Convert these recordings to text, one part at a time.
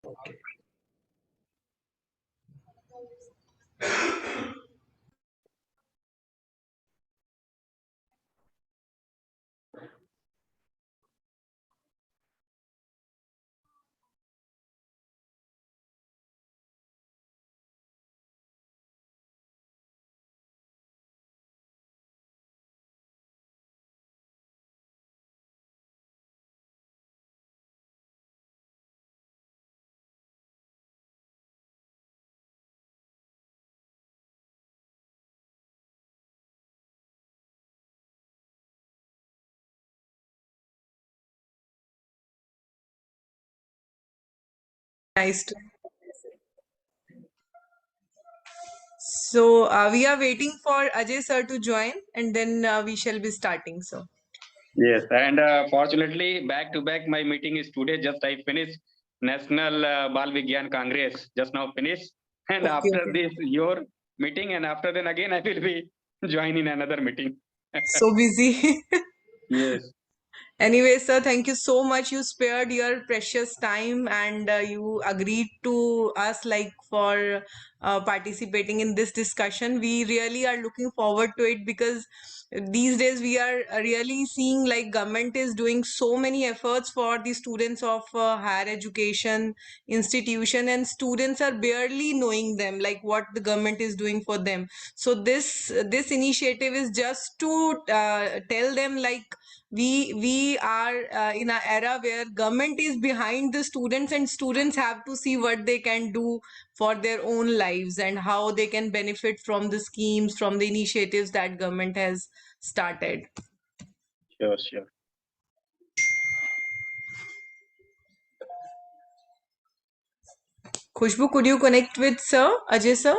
Okay. Nice. So we are waiting for Ajay sir to join, and then we shall be starting. So Yes, and fortunately, back to back, my meeting is today. Just I finished National Bal Vigyan Congress. Just now finished, and okay, after okay. this your meeting, and after then again I will be joining another meeting. So busy. Yes, Anyway, sir, thank you so much. You spared your precious time and you agreed to us like for participating in this discussion. We really are looking forward to it because these days we are really seeing like government is doing so many efforts for the students of higher education institution, and students are barely knowing them like what the government is doing for them. So this initiative is just to tell them like we are in an era where government is behind the students, and students have to see what they can do for their own lives and how they can benefit from the schemes, from the initiatives that government has started. sure, sure. Khushbu, could you connect with sir Ajay sir?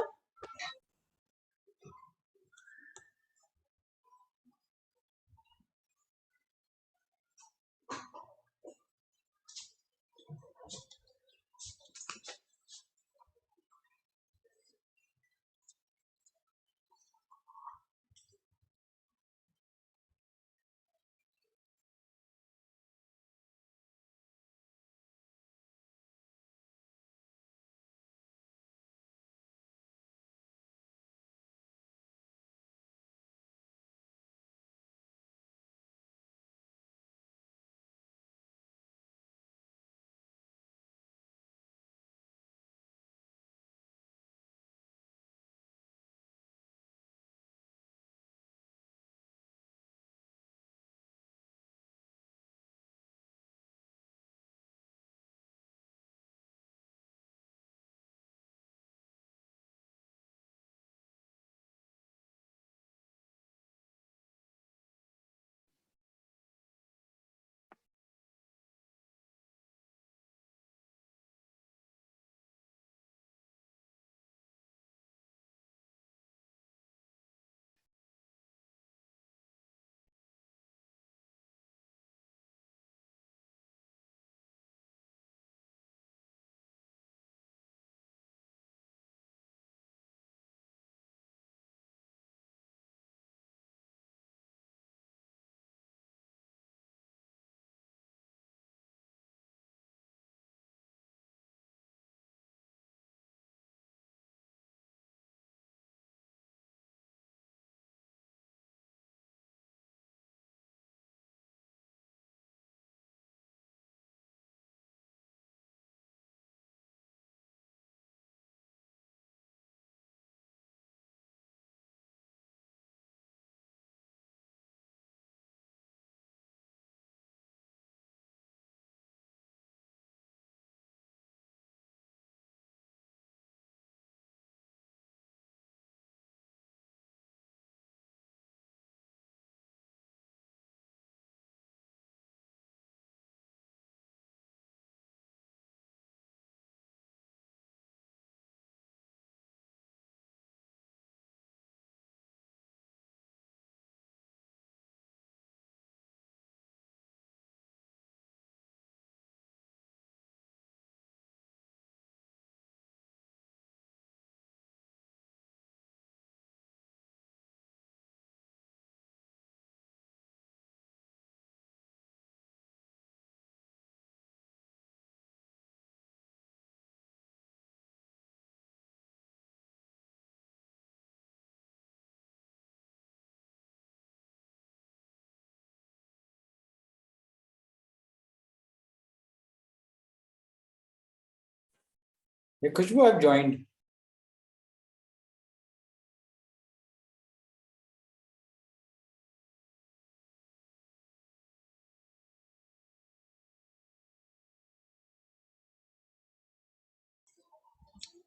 Yeah, Khushbu, I've joined.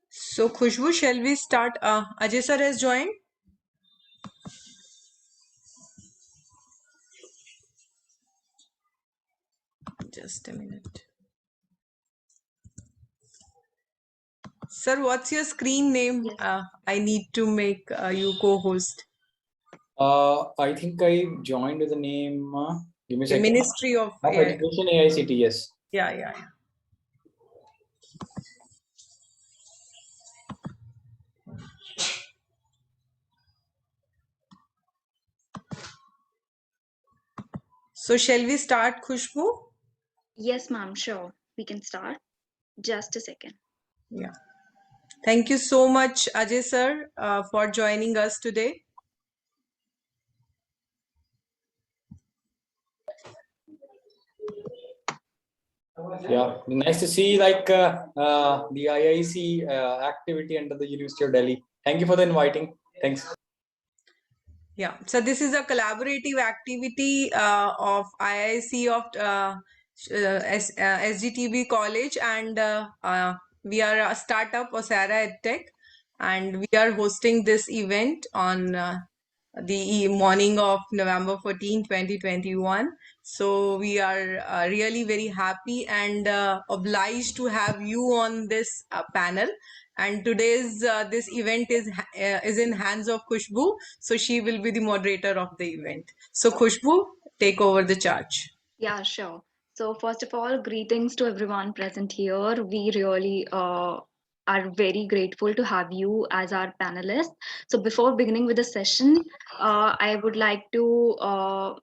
So, Khushbu, shall we start? Ajay sir has joined. Just a minute. Sir, what's your screen name? Yes. I need to make you co-host. I think I joined with the name. Give me a Okay, second. Ministry of Of Education AICT, yes. yeah. So, shall we start, Khushbu? Yes, ma'am. Sure. We can start. Just a second. Yeah. Thank you so much, Ajay sir, for joining us today. Yeah, nice to see the IIC activity under the University of Delhi. Thank you for the inviting. Thanks. Yeah, so this is a collaborative activity of IIC of SGTB College, and we are a startup, Osara EdTech, and we are hosting this event on the morning of November 14, 2021. So we are really very happy and obliged to have you on this panel. And today's this event is in hands of Khushbu, so she will be the moderator of the event. So Khushbu, take over the charge. Yeah, sure. So, first of all, greetings to everyone present here. We really are very grateful to have you as our panelist. So, before beginning with the session, I would like to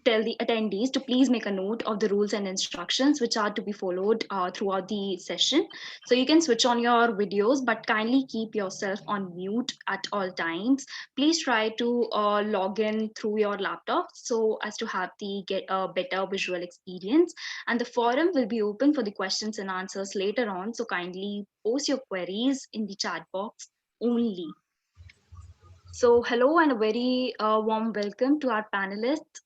tell the attendees to please make a note of the rules and instructions which are to be followed throughout the session. So you can switch on your videos, but kindly keep yourself on mute at all times. Please try to log in through your laptop so as to have the get a better visual experience. And the forum will be open for the questions and answers later on. So kindly post your queries in the chat box only. So hello and a very warm welcome to our panelists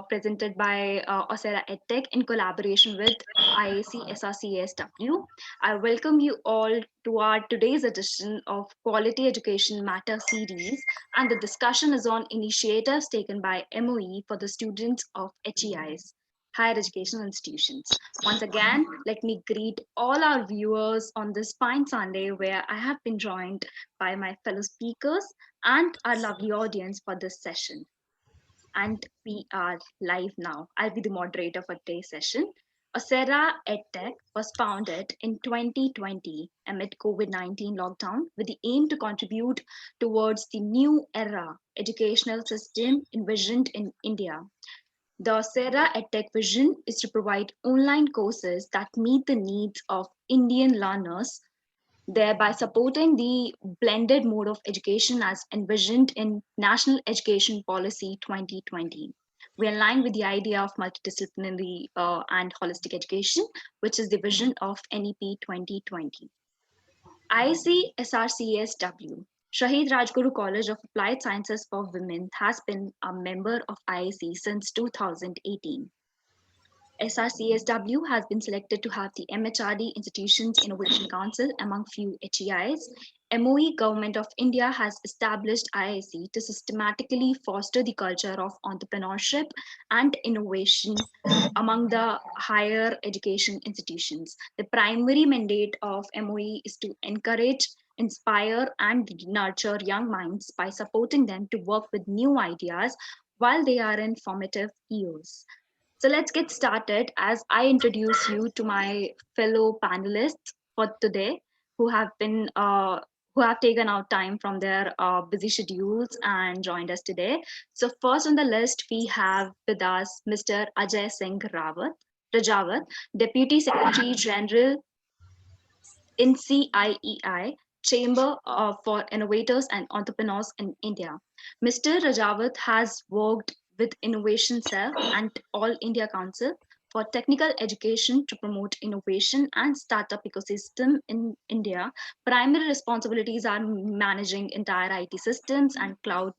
presented by Osera EdTech in collaboration with IAC SRCSW. I welcome you all to our today's edition of Quality Education Matter series, and the discussion is on initiatives taken by MOE for the students of HEIs, higher educational institutions. Once again, let me greet all our viewers on this fine Sunday where I have been joined by my fellow speakers and our lovely audience for this session. And we are live now. I'll be the moderator for today's session. Osera EdTech was founded in 2020 amid COVID-19 lockdown with the aim to contribute towards the new era educational system envisioned in India. The Osera EdTech vision is to provide online courses that meet the needs of Indian learners, thereby supporting the blended mode of education as envisioned in National Education Policy 2020. We align with the idea of multidisciplinary and holistic education, which is the vision of NEP 2020. IIC SRCSW, Shahid Rajguru College of Applied Sciences for Women, has been a member of IIC since 2018. SRCSW has been selected to have the MHRD Institutions Innovation Council among few HEIs. MOE Government of India has established IIC to systematically foster the culture of entrepreneurship and innovation among the higher education institutions. The primary mandate of MOE is to encourage, inspire, and nurture young minds by supporting them to work with new ideas while they are in formative years. So let's get started as I introduce you to my fellow panelists for today who have been who have taken out time from their busy schedules and joined us today. So first on the list we have with us Mr. Ajay Singh Rajawat, Deputy Secretary General in CIEI, Chamber for Innovators and Entrepreneurs in India. Mr. Rajawat has worked with Innovation Cell and All India Council for technical education to promote innovation and startup ecosystem in India. Primary responsibilities are managing entire IT systems and cloud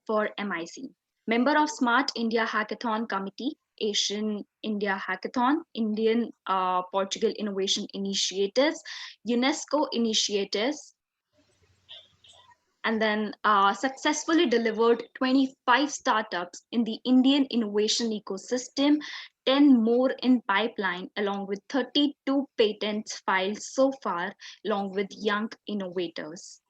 for MIC. Member of Smart India Hackathon Committee, Asian India Hackathon, Indian Portugal Innovation Initiatives, UNESCO initiatives, and then successfully delivered 25 startups in the Indian innovation ecosystem, 10 more in pipeline, along with 32 patents filed so far, along with young innovators.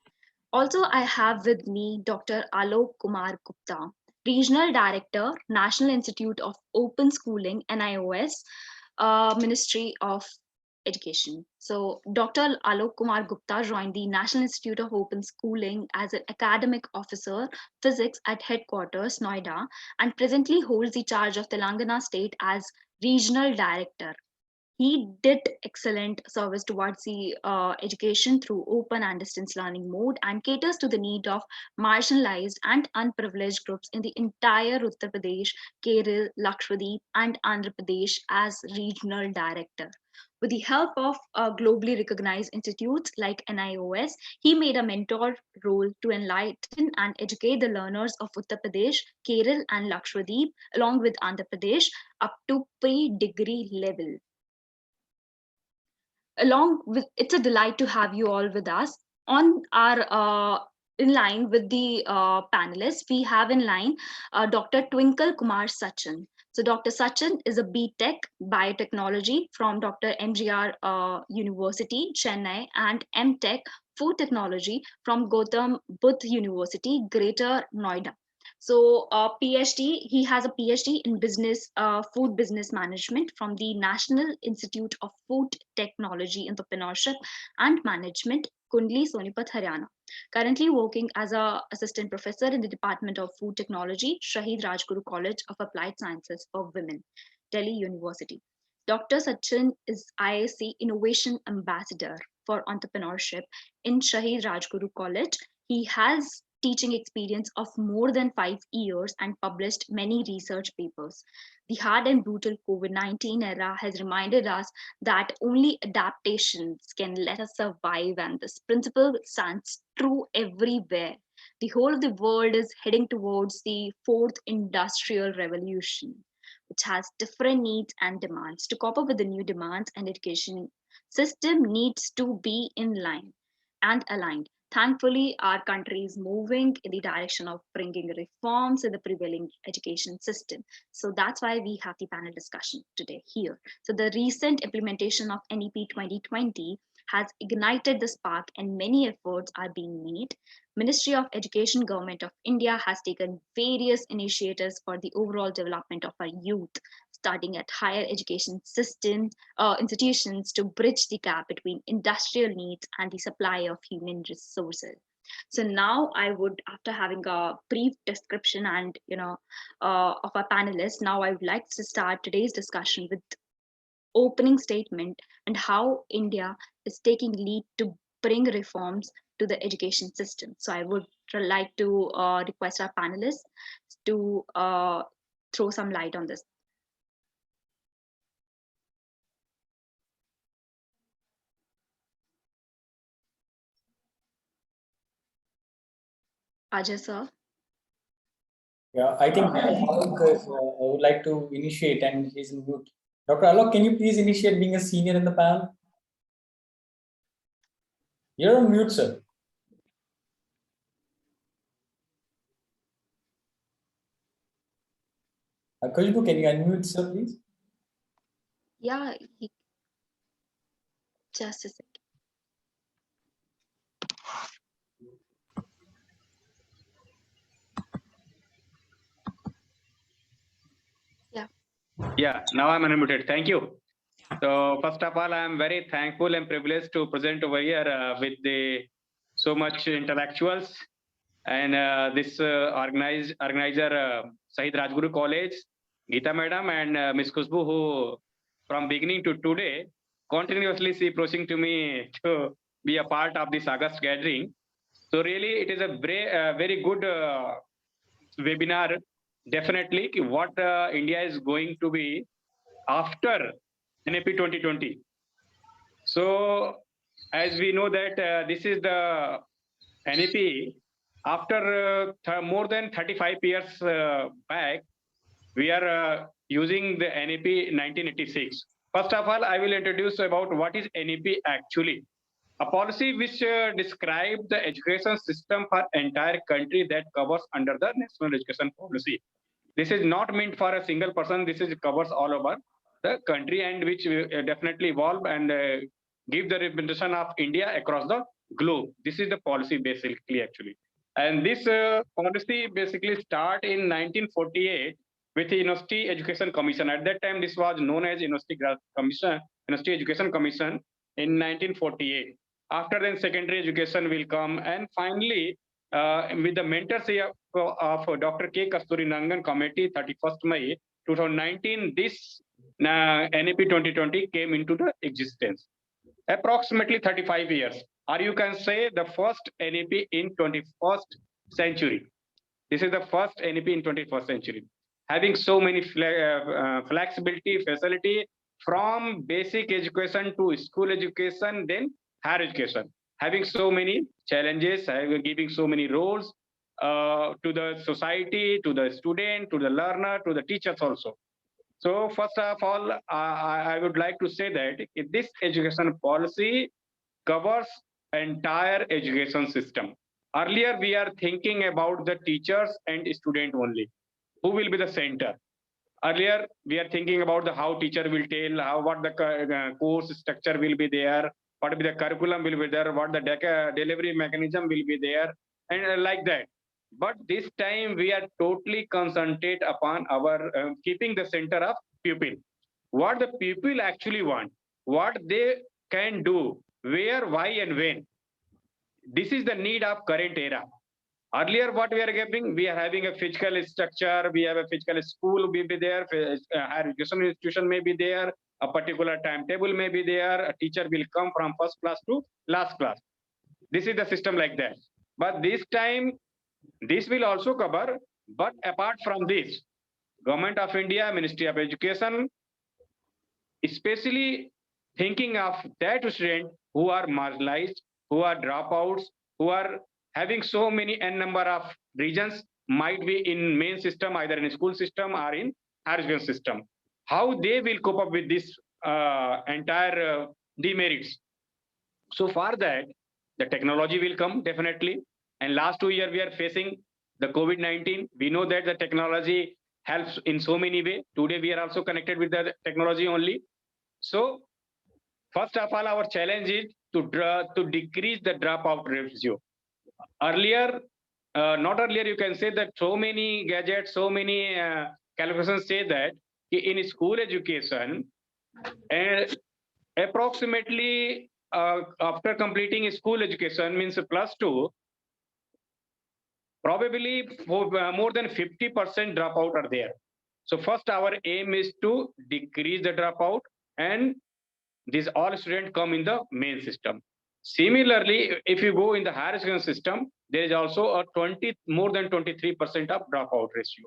Also, I have with me Dr. Alok Kumar Gupta, Regional Director, National Institute of Open Schooling, NIOS, Ministry of Education. So, Dr. Alok Kumar Gupta joined the National Institute of Open Schooling as an academic officer, physics at headquarters, Noida, and presently holds the charge of Telangana state as Regional Director. He did excellent service towards the education through open and distance learning mode and caters to the need of marginalized and unprivileged groups in the entire Uttar Pradesh, Kerala, Lakshadweep, and Andhra Pradesh as regional director. With the help of globally recognized institutes like NIOS, he made a mentor role to enlighten and educate the learners of Uttar Pradesh, Kerala, and Lakshadweep, along with Andhra Pradesh, up to pre-degree level. Along with, it's a delight to have you all with us on our in line with the panelists. We have in line Dr. Twinkle Kumar Sachin. So Dr. Sachin is a BTech biotechnology from Dr. MGR University, Chennai, and MTech food technology from Gautam Buddha University, Greater Noida. So PhD, he has a PhD in business, food business management from the National Institute of Food Technology, Entrepreneurship and Management, Kundli, Sonipat, Haryana. Currently working as an assistant professor in the Department of Food Technology, Shahid Rajguru College of Applied Sciences for Women, Delhi University. Dr. Sachin is IISc Innovation Ambassador for Entrepreneurship in Shahid Rajguru College. He has teaching experience of more than 5 years and published many research papers. The hard and brutal COVID-19 era has reminded us that only adaptations can let us survive, and this principle stands true everywhere. The whole of the world is heading towards the fourth industrial revolution, which has different needs and demands. To cope up with the new demands, and education system needs to be in line and aligned. Thankfully, our country is moving in the direction of bringing reforms in the prevailing education system. So that's why we have the panel discussion today here. So the recent implementation of NEP 2020 has ignited the spark and many efforts are being made. Ministry of Education, Government of India has taken various initiatives for the overall development of our youth, starting at higher education system institutions to bridge the gap between industrial needs and the supply of human resources. So now I would, after having a brief description and of our panelists, now I would like to start today's discussion with opening statement and how India is taking lead to bring reforms to the education system. So I would like to request our panelists to throw some light on this. Ajay sir. Yeah, I think Alok would like to initiate and he's in mute. Dr. Alok, can you please initiate being a senior in the panel? You're on mute, sir. Khushbu, can you unmute, sir, please? Yeah, just a second. Yeah, now I'm unmuted. Thank you. So first of all, I'm very thankful and privileged to present over here with the so much intellectuals and this organizer Shahid Rajguru College, Geeta Madam and Ms. Khushbu, who from beginning to today continuously she approaching to me to be a part of this August gathering. So really, it is a very good webinar. Definitely, what India is going to be after NAP 2020. So as we know that this is the NAP after more than 35 years back, we are using the NAP 1986. First of all, I will introduce about what is NAP actually. A policy which describes the education system for entire country that covers under the national education policy. This is not meant for a single person. This is covers all over the country and which definitely evolve and give the representation of India across the globe. This is the policy basically actually. And this policy basically start in 1948 with the University Education Commission. At that time, this was known as University Education Commission in 1948. After then, secondary education will come, and finally, with the mentorship of Dr. K. Kasturinangan Committee, 31st May 2019, this NAP 2020 came into the existence. Approximately 35 years, or you can say the first NAP in 21st century. This is the first NAP in 21st century, having so many flexibility, facility from basic education to school education, then higher education, having so many challenges, giving so many roles to the society, to the student, to the learner, to the teachers also. So first of all, I would like to say that this education policy covers entire education system. Earlier, we are thinking about the teachers and student only. Who will be the center? Earlier, we are thinking about the how teacher will tell, how what the course structure will be there, what will be the curriculum will be there, what the delivery mechanism will be there, and like that. But this time we are totally concentrate upon our keeping the center of pupil. What the pupil actually want, what they can do, where, why, and when. This is the need of current era. Earlier, what we are having, we are having a physical structure, we have a physical school will be there, higher education institution may be there, a particular timetable may be there, a teacher will come from first class to last class. This is the system like that. But this time, this will also cover, but apart from this, Government of India, Ministry of Education, especially thinking of that student who are marginalized, who are dropouts, who are having so many n number of regions, might be in main system, either in school system or in higher education system. How they will cope up with this entire demerits. So for that, the technology will come definitely. And last 2 years, we are facing the COVID-19. We know that the technology helps in so many ways. Today, we are also connected with the technology only. So first of all, our challenge is to decrease the dropout ratio. Earlier, not earlier, you can say that so many gadgets, so many calculations say that in school education, approximately after completing school education means +2, probably more than 50% dropout are there. So first our aim is to decrease the dropout, and these all students come in the main system. Similarly, if you go in the higher education system, there is also a more than 23% of dropout ratio.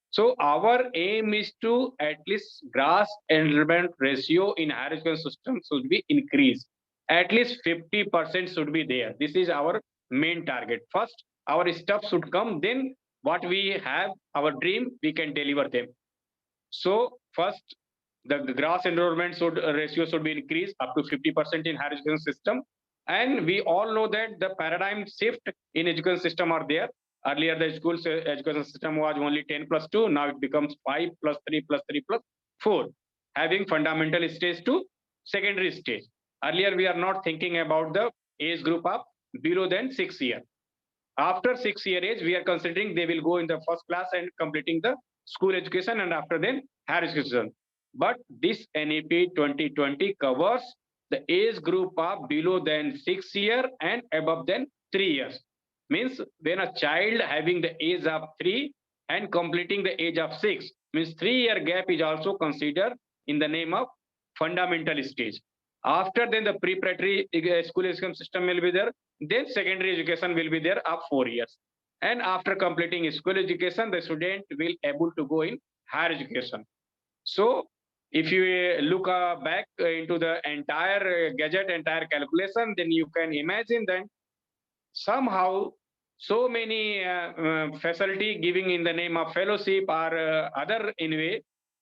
So our aim is to at least gross enrollment ratio in higher education system should be increased. At least 50% should be there. This is our main target. First, our stuff should come. Then what we have, our dream, we can deliver them. So first, the gross enrollment ratio should be increased up to 50% in higher education system. And we all know that the paradigm shift in education system are there. Earlier, the school education system was only 10+2. Now it becomes 5+3+3+4, having fundamental stage to secondary stage. Earlier, we are not thinking about the age group of below than 6 years. After 6 year age, we are considering they will go in the first class and completing the school education, and after then higher education. But this NAP 2020 covers the age group of below than 6 years and above than 3 years. Means when a child having the age of 3 and completing the age of 6, means 3-year gap is also considered in the name of fundamental stage. After then the preparatory school education system will be there. Then secondary education will be there of 4 years. And after completing school education, the student will able to go in higher education. So If you look back into the entire gadget, entire calculation, then you can imagine that somehow so many facility giving in the name of fellowship or other anyway,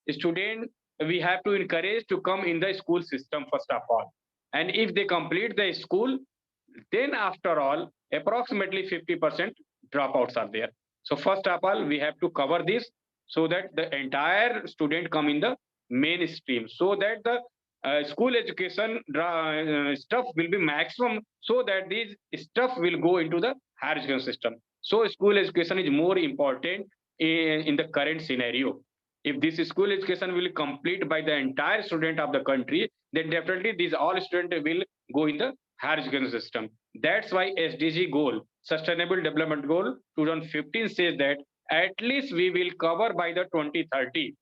student we have to encourage to come in the school system first of all. And if they complete the school, then after all, approximately 50% dropouts are there. So first of all, we have to cover this so that the entire student come in the mainstream, so that the school education stuff will be maximum, so that these stuff will go into the higher education system. So school education is more important in the current scenario. If this school education will complete by the entire student of the country, then definitely these all students will go in the higher education system. That's why SDG goal, Sustainable Development Goal 2015 says that at least we will cover by the 2030.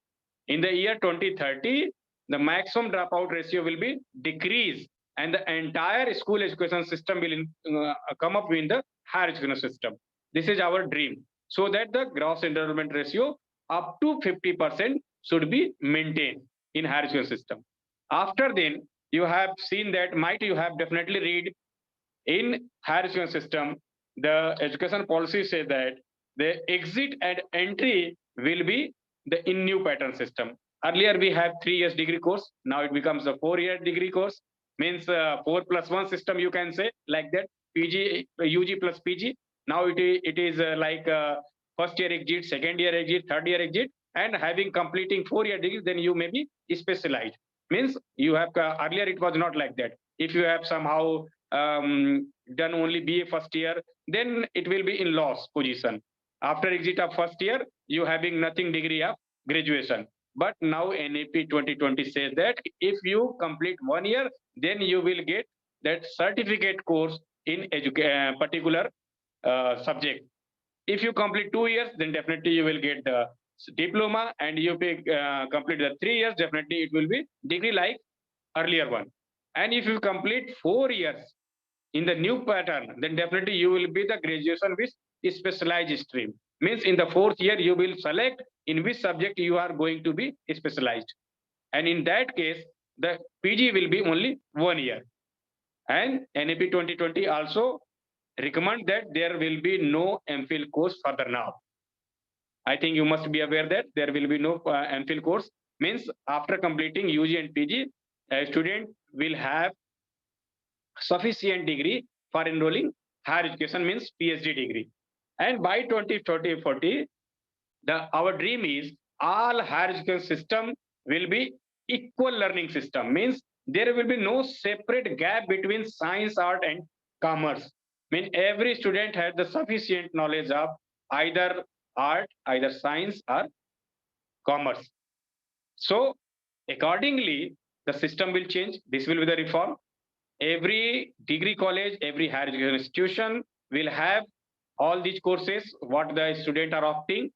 In the year 2030, the maximum dropout ratio will be decreased and the entire school education system will come up in the higher education system. This is our dream. So that the gross enrollment ratio up to 50% should be maintained in higher education system. After then, you have seen that, might you have definitely read in higher education system, the education policy says that the exit and entry will be the in new pattern system. Earlier we have 3 years degree course, now it becomes a 4-year degree course, means 4+1 system you can say, like that, PG, UG plus PG. Now it is like first year exit, second year exit, third year exit, and having completing 4-year degree, then you may be specialized. Means you have, earlier it was not like that. If you have somehow done only BA first year, then it will be in loss position. After exit of first year, you having nothing degree of graduation. But now NAP 2020 says that if you complete 1 year, then you will get that certificate course in particular subject. If you complete 2 years, then definitely you will get the diploma, and you complete the 3 years, definitely it will be degree like earlier one. And if you complete 4 years in the new pattern, then definitely you will be the graduation with specialized stream. Means in the 4th year, you will select in which subject you are going to be specialized. And in that case, the PG will be only 1 year. And NAP 2020 also recommend that there will be no MPhil course further now. I think you must be aware that there will be no MPhil course. Means after completing UG and PG, a student will have sufficient degree for enrolling higher education, means PhD degree. And by 2030-40, our dream is all higher education system will be equal learning system. Means there will be no separate gap between science, art, and commerce. Mean every student has the sufficient knowledge of either art, either science, or commerce. So accordingly, the system will change. This will be the reform. Every degree college, every higher education institution will have all these courses what the student are opting,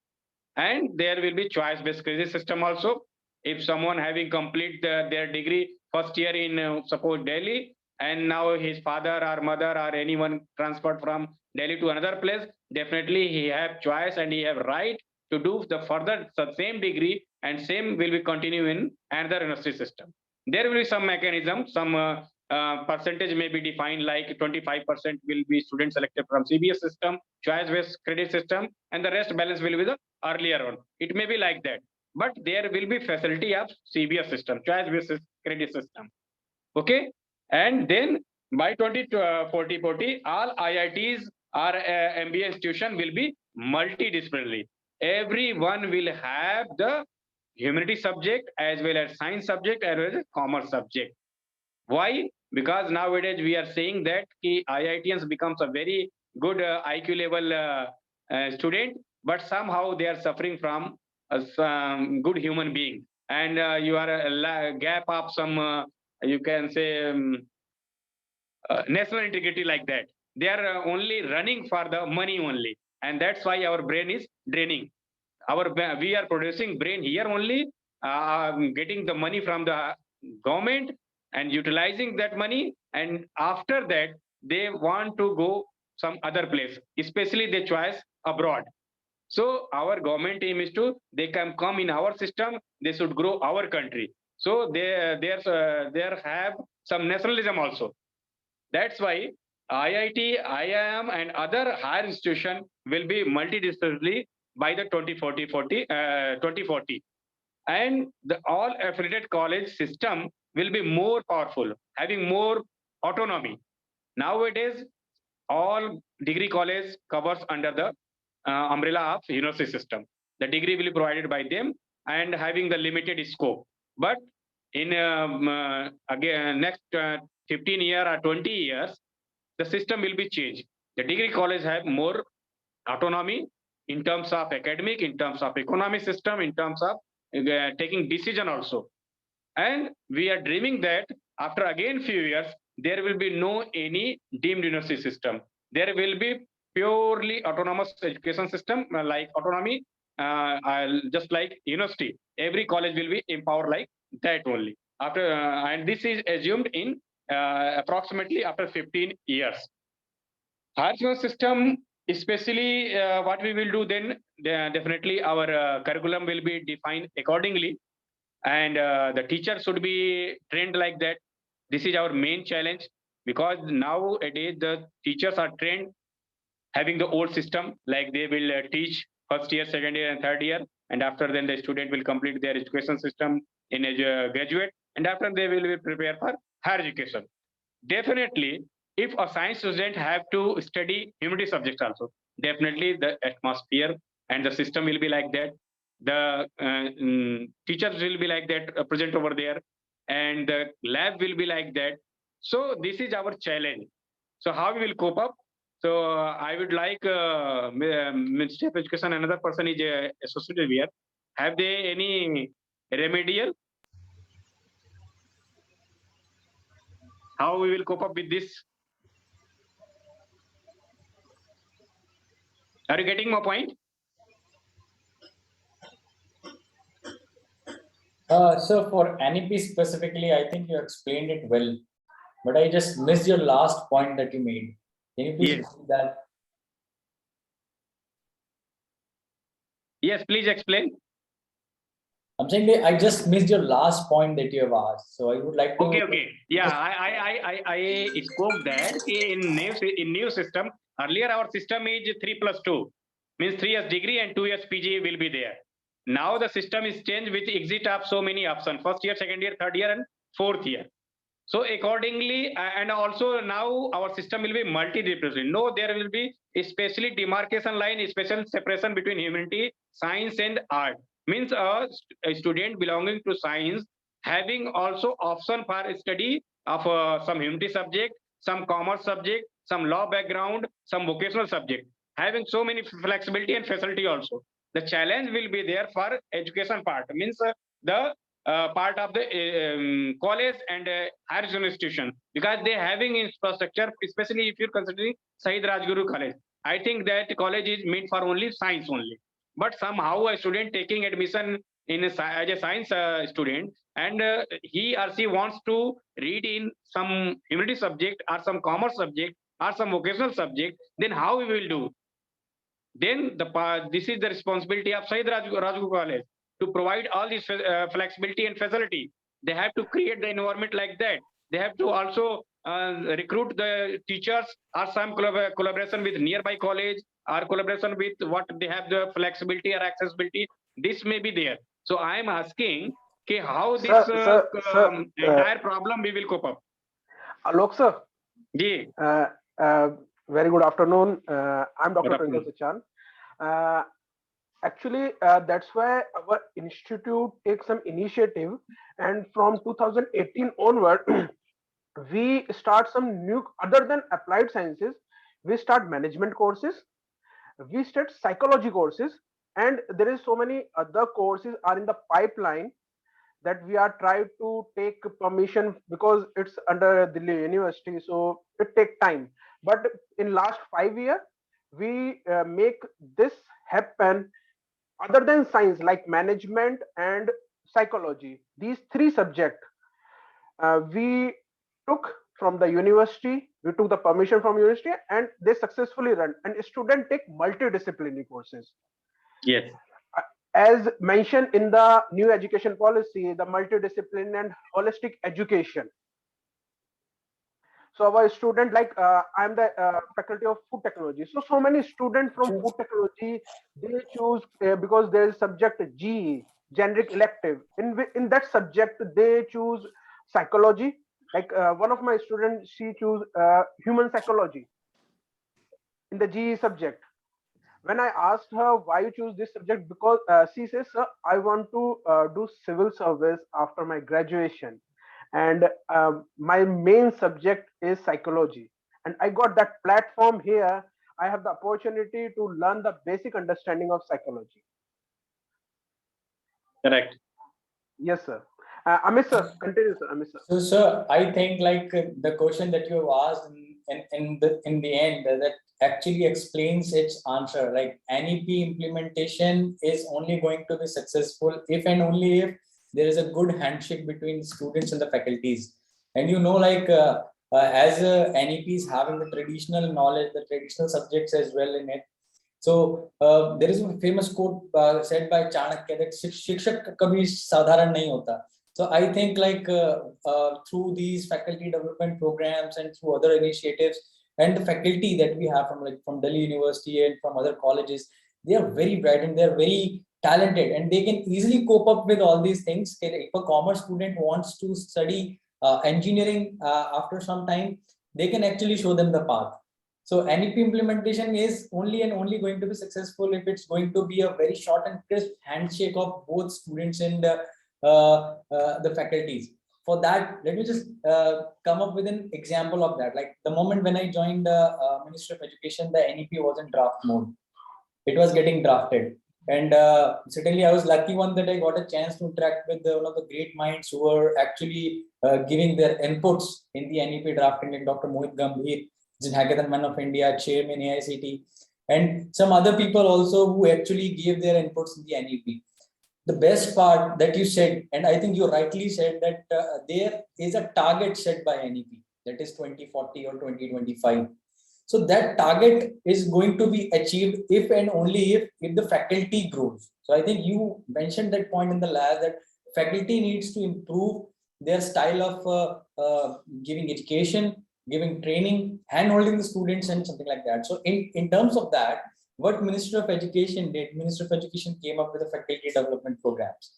and there will be choice-based credit system also. If someone having complete their degree first year in suppose Delhi, and now his father or mother or anyone transferred from Delhi to another place, definitely he have choice and he have right to do the further the same degree, and same will be continue in another university system. There will be some mechanism, some percentage may be defined, like 25% will be students selected from CBS system, choice-based credit system, and the rest balance will be the earlier one. It may be like that, but there will be facility of CBS system, choice-based credit system. Okay, and then by 2040, all IITs or MBA institution will be multidisciplinary. Everyone will have the humanity subject as well as science subject as well as commerce subject. Why? Because nowadays we are saying that IITians becomes a very good IQ level student, but somehow they are suffering from some good human being, and you are a gap of some you can say national integrity, like that. They are only running for the money only, and that's why our brain is draining. We are producing brain here only, getting the money from the government and utilizing that money, and after that they want to go some other place, especially they choice abroad. So our government aim is to they can come in our system, they should grow our country. So there have some nationalism also. That's why IIT, IIM, and other higher institution will be multidisciplinary by the 2040, and the all affiliated college system will be more powerful, having more autonomy. Nowadays, all degree college covers under the umbrella of university system. The degree will be provided by them and having the limited scope. But in again next 15 years or 20 years, the system will be changed. The degree college have more autonomy in terms of academic, in terms of economic system, in terms of taking decision also. And we are dreaming that after again few years, there will be no any deemed university system. There will be purely autonomous education system, like autonomy, just like university. Every college will be empowered like that only. After and this is assumed in approximately after 15 years. Higher education system, especially what we will do then, definitely our curriculum will be defined accordingly, and the teacher should be trained like that. This is our main challenge, because nowadays the teachers are trained having the old system, like they will teach first year, second year, and third year, and after then the student will complete their education system in a graduate, and after they will be prepared for higher education. Definitely, if a science student have to study humanity subjects also, definitely the atmosphere and the system will be like that. The teachers will be like that, present over there, and the lab will be like that. So this is our challenge. So how we will cope up? So I would like Ministry of Education, another person is associated here. Have they any remedial? How we will cope up with this? Are you getting my point? So for NEP specifically, I think you explained it well, but I just missed your last point that you made. Can you please Yes. repeat that? Yes, please explain. I'm saying that I just missed your last point that you have asked. So I would like to. Okay. Yeah, I spoke that in new system. Earlier, our system is 3+2, means 3 years degree and 2 years PG will be there. Now the system is changed with exit of so many options: first year, second year, third year, and fourth year. So accordingly, and also now our system will be multidisciplinary. No, there will be especially demarcation line, special separation between humanity, science, and art. Means a student belonging to science having also option for study of some humanity subject, some commerce subject, some law background, some vocational subject, having so many flexibility and facility also. The challenge will be there for education part, means the part of the college and higher education institution, because they having infrastructure, especially if you're considering Sahid Rajguru College. I think that college is meant for only science only. But somehow a student taking admission in as a science student, and he or she wants to read in some humanity subject or some commerce subject or some vocational subject, then how we will do? Then this is the responsibility of Sahid Rajguru College to provide all this flexibility and facility. They have to create the environment like that. They have to also recruit the teachers, or some collaboration with nearby college, or collaboration with what they have the flexibility or accessibility. This may be there. So I am asking, okay, how this entire problem we will cope up? Alok sir. Ji. Very good afternoon. I'm Dr. Good Twinkle Sachan. Actually, that's why our institute takes some initiative, and from 2018 onward, we start some new, other than applied sciences, we start management courses, we start psychology courses, and there is so many other courses are in the pipeline that we are trying to take permission, because it's under Delhi University, so it takes time. But in last 5 years, we make this happen. Other than science, like management and psychology, these 3 subjects we took from the university. We took the permission from university, and they successfully run. And students take multidisciplinary courses. Yes. as mentioned in the new education policy, the multidisciplinary and holistic education. So our student, like I'm the faculty of food technology. So many students from food technology, they choose because there is subject G, generic elective. In that subject, they choose psychology. Like one of my students, she choose human psychology in the GE subject. When I asked her why you choose this subject, because she says, sir, I want to do civil service after my graduation, and my main subject is psychology, and I got that platform here. I have the opportunity to learn the basic understanding of psychology. Correct. Yes, sir. Amit sir, continue, sir. Amit sir. So, sir, I think like the question that you have asked in the end that actually explains its answer. Like NEP implementation is only going to be successful if and only if there is a good handshake between students and the faculties. And like as NEP is having the traditional knowledge, the traditional subjects as well in it. So there is a famous quote said by Chanakya that Shikshak kabhi sadharan nahi hota. So I think like through these faculty development programs and through other initiatives and the faculty that we have from Delhi University and from other colleges, they are very bright and they are very talented and they can easily cope up with all these things. If a commerce student wants to study engineering after some time, they can actually show them the path. So NEP implementation is only and only going to be successful if it's going to be a very short and crisp handshake of both students and the faculties. For that, let me just come up with an example of that. Like the moment when I joined the Ministry of Education, the NEP was in draft mode. It was getting drafted. And certainly I was lucky one that I got a chance to interact with one of the great minds who were actually giving their inputs in the NEP drafting, like Dr. Mohit Gambhir, Hackathon Man of India, Chairman AICT, and some other people also who actually gave their inputs in the NEP. The best part that you said, and I think you rightly said that there is a target set by NEP, that is 2040 or 2025. So that target is going to be achieved if and only if the faculty grows. So I think you mentioned that point in the last that faculty needs to improve their style of giving education, giving training, hand-holding the students and something like that. So in terms of that, what Ministry of Education did, Ministry of Education came up with the faculty development programs.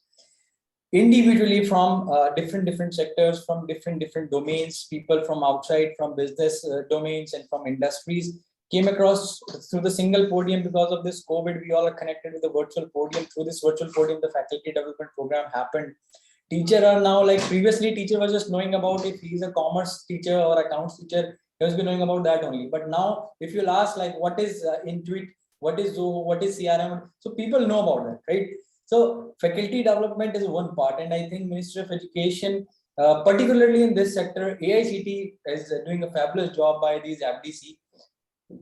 Individually from different sectors, from different domains, people from outside, from business domains and from industries came across through the single podium. Because of this COVID, we all are connected with the virtual podium. Through this virtual podium, the faculty development program happened. Teacher are now, like previously teacher was just knowing about if he's a commerce teacher or accounts teacher, he was knowing about that only. But now if you'll ask like what is Intuit, what is Zoho, what is CRM, so people know about that, right? So faculty development is one part, and I think Ministry of Education, particularly in this sector, AICT is doing a fabulous job by these FDC.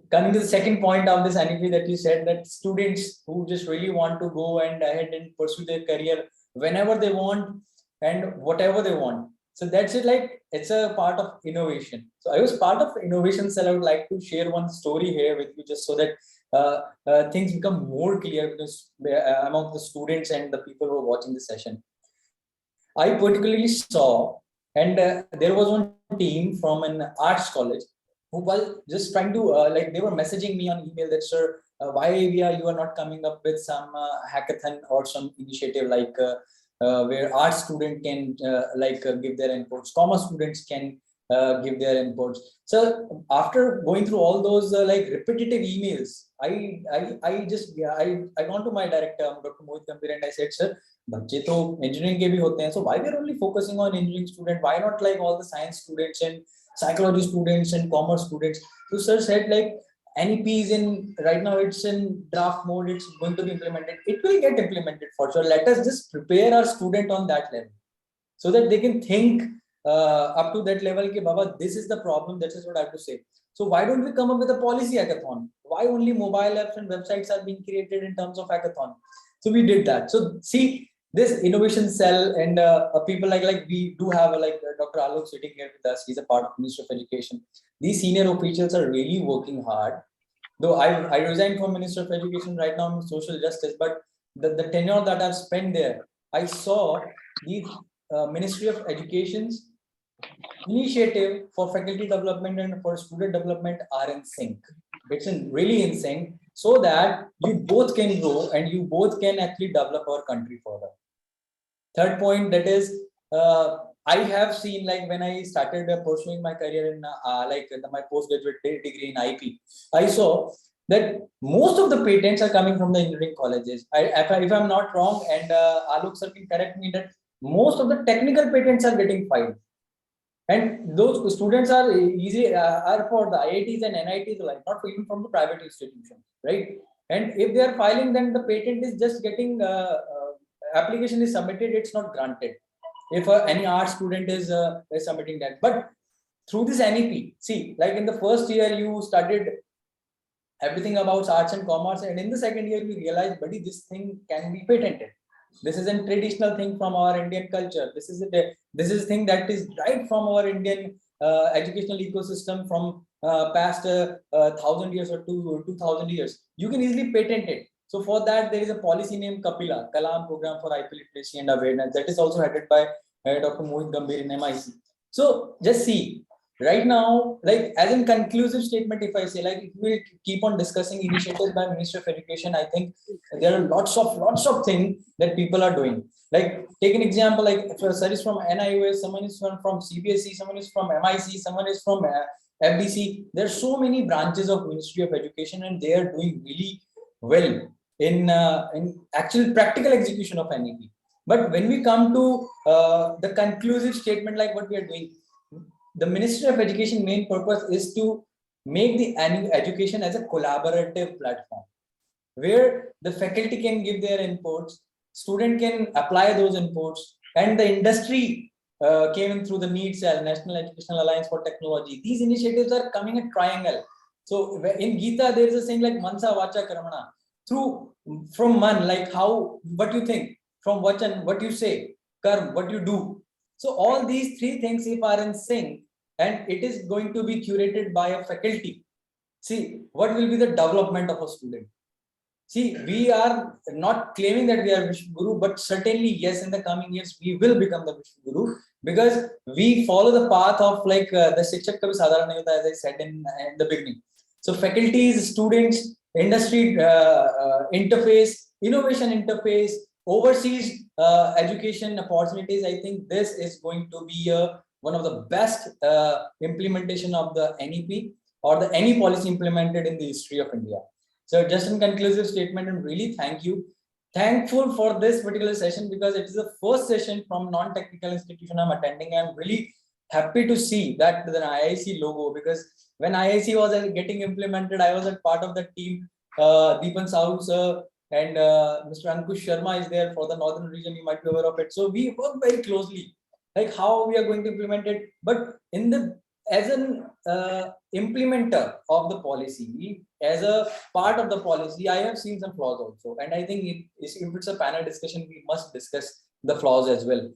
Coming to the second point of this NEP that you said, that students who just really want to go and ahead and pursue their career whenever they want and whatever they want. So that's it, like it's a part of innovation. So I was part of innovation cell. I would like to share one story here with you just so that things become more clear because among the students and the people who are watching the session. I particularly saw, and there was one team from an arts college who was just trying to like they were messaging me on email that, sir, why you are not coming up with some hackathon or some initiative like where art student can give their inputs, commerce students can give their inputs. So after going through all those like repetitive emails, I gone to my director, Dr. Mohit Gambhir, and I said, sir, बच्चे तो engineering के भी होते हैं, so why we are only focusing on engineering student? Why not like all the science students and psychology students and commerce students? So sir said like NEP is in right now, it's in draft mode, it's going to be implemented. It will get implemented for sure. Let us just prepare our student on that level so that they can think up to that level ki, Baba, this is the problem, this is what I have to say. So why don't we come up with a policy hackathon? Why only mobile apps and websites are being created in terms of hackathon? So we did that. So see, this innovation cell and people like we do have Dr. Alok sitting here with us. He's a part of Ministry of Education. These senior officials are really working hard. Though I resigned from Ministry of Education right now in social justice, but the tenure that I've spent there, I saw the Ministry of Education's initiative for faculty development and for student development are in sync. It's really in sync, so that you both can grow and you both can actually develop our country further. Third point, that is, I have seen, like when I started pursuing my career in my postgraduate degree in IP, I saw that most of the patents are coming from the engineering colleges. If I'm not wrong, and Alok sir can correct me, that most of the technical patents are getting filed, and those students are are for the IITs and NITs, like not even from the private institutions, right? And if they are filing, then the patent is just getting application is submitted, it's not granted. If any art student is submitting that, but through this NEP, see, like in the first year you studied everything about arts and commerce, and in the second year you realize, buddy, this thing can be patented. This is a traditional thing from our Indian culture. This is thing that is right from our Indian educational ecosystem from past 1,000 years or 2,000 years. You can easily patent it. So for that, there is a policy named Kapila, Kalam Program for IP Literacy and Awareness, that is also headed by Dr. Mohit Gambhir in MIC. So just see, right now, like as in conclusive statement, if I say, like if we keep on discussing initiatives by Ministry of Education, I think there are lots of things that people are doing. Like take an example, like if a sir is from NIOS, someone is from CBSE, someone is from MIC, someone is from FDC. There are so many branches of Ministry of Education, and they are doing really well in actual practical execution of NEP. But when we come to the conclusive statement, like what we are doing, the Ministry of Education main purpose is to make the education as a collaborative platform, where the faculty can give their inputs, student can apply those inputs, and the industry came in through the NEET cell, National Educational Alliance for Technology. These initiatives are coming at triangle. So in Gita, there is a saying like Mansa Vacha Karmana. From Man, like what you think, from Vachan, what you say, Karm, what you do. So all these three things, if are in sync, and it is going to be curated by a faculty, see, what will be the development of a student? See, we are not claiming that we are Vishnu Guru, but certainly, yes, in the coming years, we will become the Vishnu Guru, because we follow the path of like the Shikshak Kabhi Sadharan Nahi Hota, as I said in the beginning. So faculties, students, industry interface, innovation interface, overseas education opportunities, I think this is going to be one of the best implementation of the NEP or the any policy implemented in the history of India. So just in conclusive statement, and really thankful for this particular session, because it is the first session from non-technical institution I'm attending. I'm really happy to see that the IIC logo, because when IIC was getting implemented, I was a part of the team. Deepan Sahu sir and Mr. Ankush Sharma is there for the northern region. You might be aware of it. So we work very closely, like how we are going to implement it. But as an implementer of the policy, as a part of the policy, I have seen some flaws also. And I think if it's a panel discussion, we must discuss the flaws as well.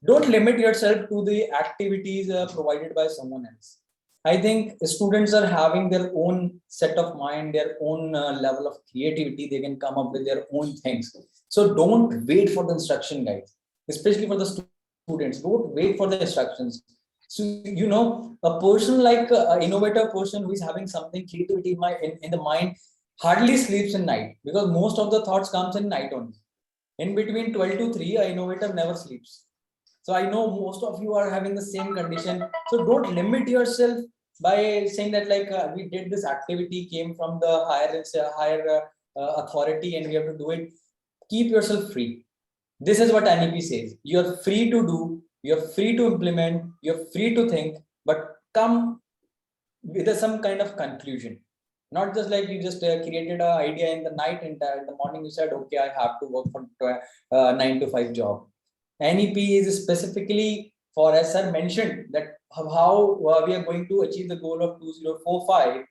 Don't limit yourself to the activities provided by someone else. I think students are having their own set of mind, their own level of creativity. They can come up with their own things. So don't wait for the instruction guides, especially for the students. Don't wait for the instructions. So, you know, a person like an innovative person who is having something creativity in the mind hardly sleeps in night, because most of the thoughts comes in night only. In between 12 to 3, an innovator never sleeps. So I know most of you are having the same condition. So don't limit yourself by saying that like we did this activity, came from the higher authority, and we have to do it. Keep yourself free. This is what NEP says. You are free to do, you're free to implement, you're free to think, but come with some kind of conclusion. Not just like you just created an idea in the night, and in the morning you said, okay, I have to work for 9 to 5 job. NEP is specifically for, as sir mentioned, that how we are going to achieve the goal of 2045.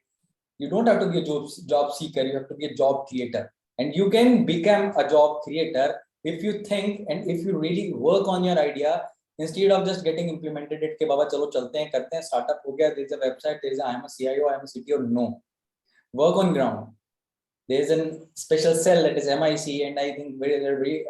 You don't have to be a job seeker, you have to be a job creator. And you can become a job creator if you think and if you really work on your idea, instead of just getting implemented it ke baba chalo chalte hain karte hain, startup ho gaya, there is a website, there is I am a CIO, I am a CTO. No, work on ground. There's a special cell that is MIC, and I think very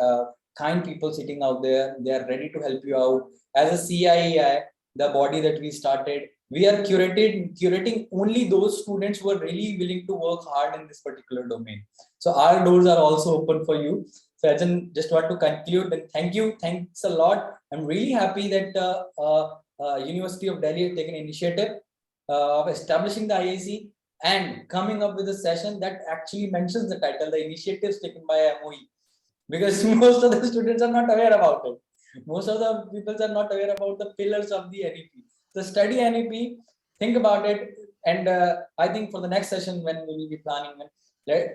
kind people sitting out there. They are ready to help you out. As a CIEI, the body that we started, we are curating only those students who are really willing to work hard in this particular domain. So our doors are also open for you. So Ajahn, just want to conclude and thanks a lot. I'm really happy that University of Delhi has taken initiative of establishing the IIC and coming up with a session that actually mentions the title, the initiatives taken by MOE, because most of the students are not aware about it. Most of the people are not aware about the pillars of the NEP. So study NEP, think about it, and I think for the next session when we will be planning,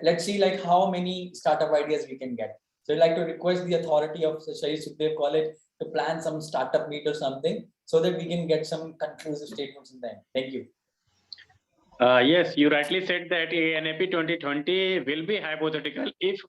let's see like how many startup ideas we can get. So I'd like to request the authority of Shahid Sukhdev College to plan some startup meet or something so that we can get some conclusive statements in the end. Thank you. Yes, you rightly said that NAP 2020 will be hypothetical if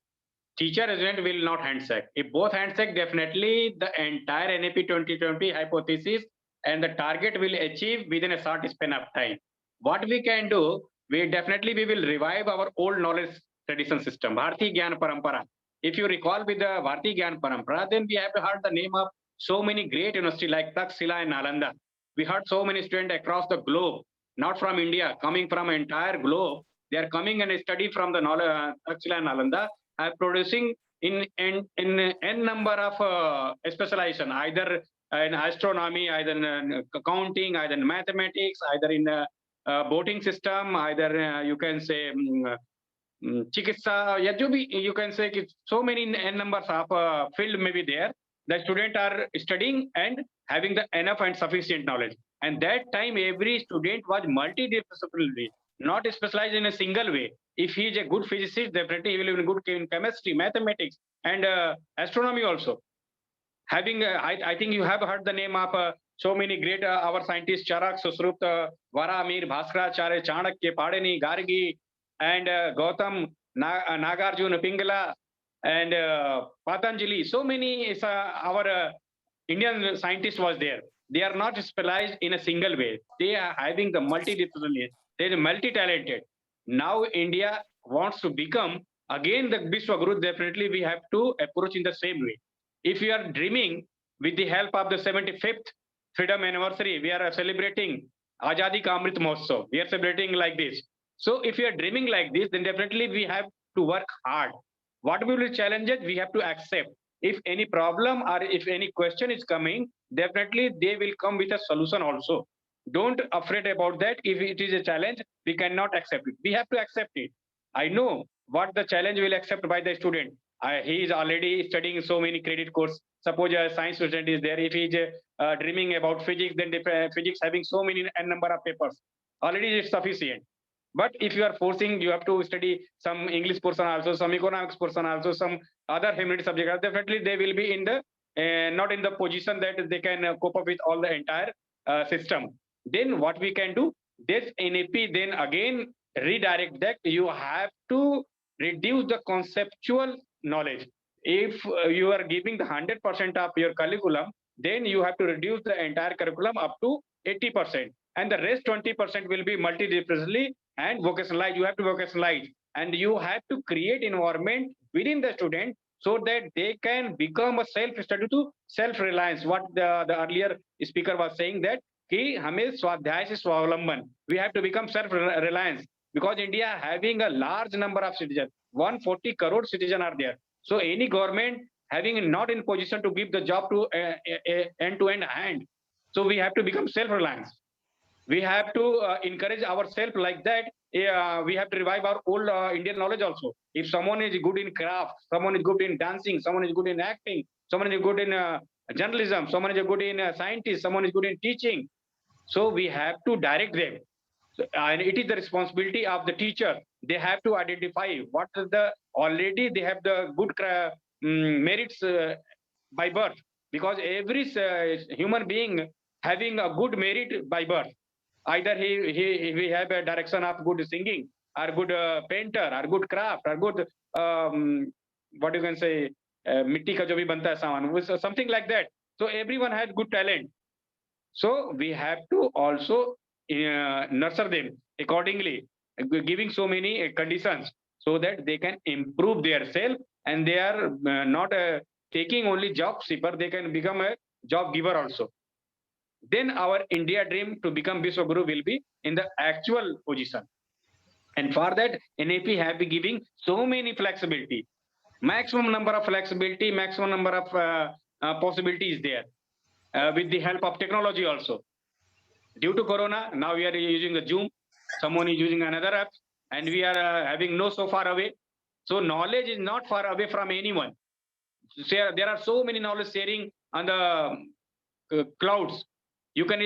teacher agent will not handshake. If both handshake, definitely the entire NAP 2020 hypothesis and the target will achieve within a short span of time. What we can do, we will revive our old knowledge tradition system, Bharati Gyan Parampara. If you recall with the Bharati Gyan Parampara, then we have heard the name of so many great universities like Takshila and Nalanda. We heard so many students across the globe, not from India, coming from entire globe. They are coming and study from the Takshila and Nalanda, are producing in n number of specialization, either in astronomy, either in accounting, either in mathematics, either in boating system, either you can say chikitsa, you can say so many n numbers of field may be there. The students are studying and having the enough and sufficient knowledge. And that time, every student was multidisciplinary, not specialized in a single way. If he is a good physicist, definitely he will be good in chemistry, mathematics, and astronomy also. Having, I think you have heard the name of so many great our scientists: Charak, Susrupt, Varamir, Bhaskaracharya, Chanakya, Padani, Gargi, and Gautam, Nagarjuna, Pingala, and Patanjali. So many our Indian scientists was there. They are not specialized in a single way. They are having the multidisciplinary. They are multi-talented. Now India wants to become again the Vishwaguru. Definitely we have to approach in the same way. If we are dreaming with the help of the 75th freedom anniversary, we are celebrating Azadi Ka Amrit Mahotsav. We are celebrating like this. So if we are dreaming like this, then definitely we have to work hard. What will be challenges? We have to accept. If any problem or if any question is coming, definitely they will come with a solution also. Don't afraid about that. If it is a challenge, we cannot accept it. We have to accept it. I know what the challenge will accept by the student. He is already studying so many credit course. Suppose a science student is there. If he is dreaming about physics, then physics having so many n number of papers. Already is sufficient. But if you are forcing, you have to study some English portion also, some economics portion also, some other humanity subject. Definitely they will be in the not in the position that they can cope up with all the entire system. Then what we can do? This NAP then again redirect that you have to reduce the conceptual knowledge. If you are giving the 100% of your curriculum, then you have to reduce the entire curriculum up to 80%, and the rest 20% will be multidisciplinary and vocationalized. You have to vocationalize, and you have to create environment within the student so that they can become a self-study to self-reliance. What the earlier speaker was saying, that कि हमें स्वाध्याय से स्वावलंबन, we have to become self-reliance, because India having a large number of citizens, 140 crore citizens are there. So any government having not in position to give the job to end-to-end hand. So we have to become self-reliance. We have to encourage ourselves like that. We have to revive our old Indian knowledge also. If someone is good in craft, someone is good in dancing, someone is good in acting, someone is good in journalism, someone is good in scientist, someone is good in teaching. So we have to direct them. So, and it is the responsibility of the teacher. They have to identify what is the already they have the good merits by birth, because every human being having a good merit by birth. Either we have a direction of good singing, or good painter, or good craft, or good what you can say, mitti ka jo bhi banta hai saman, something like that. So everyone has good talent. So we have to also nurture them accordingly, giving so many conditions. so that they can improve their self and they are not taking only job seeker, they can become a job giver also. Then our India dream to become Vishwaguru will be in the actual position. And for that, NAP have been giving so many flexibility, maximum number of flexibility, maximum number of possibilities there with the help of technology also. Due to Corona, now we are using the Zoom, someone is using another app, and we are having no so far away. So knowledge is not far away from anyone. So there are so many knowledge sharing on the clouds. You can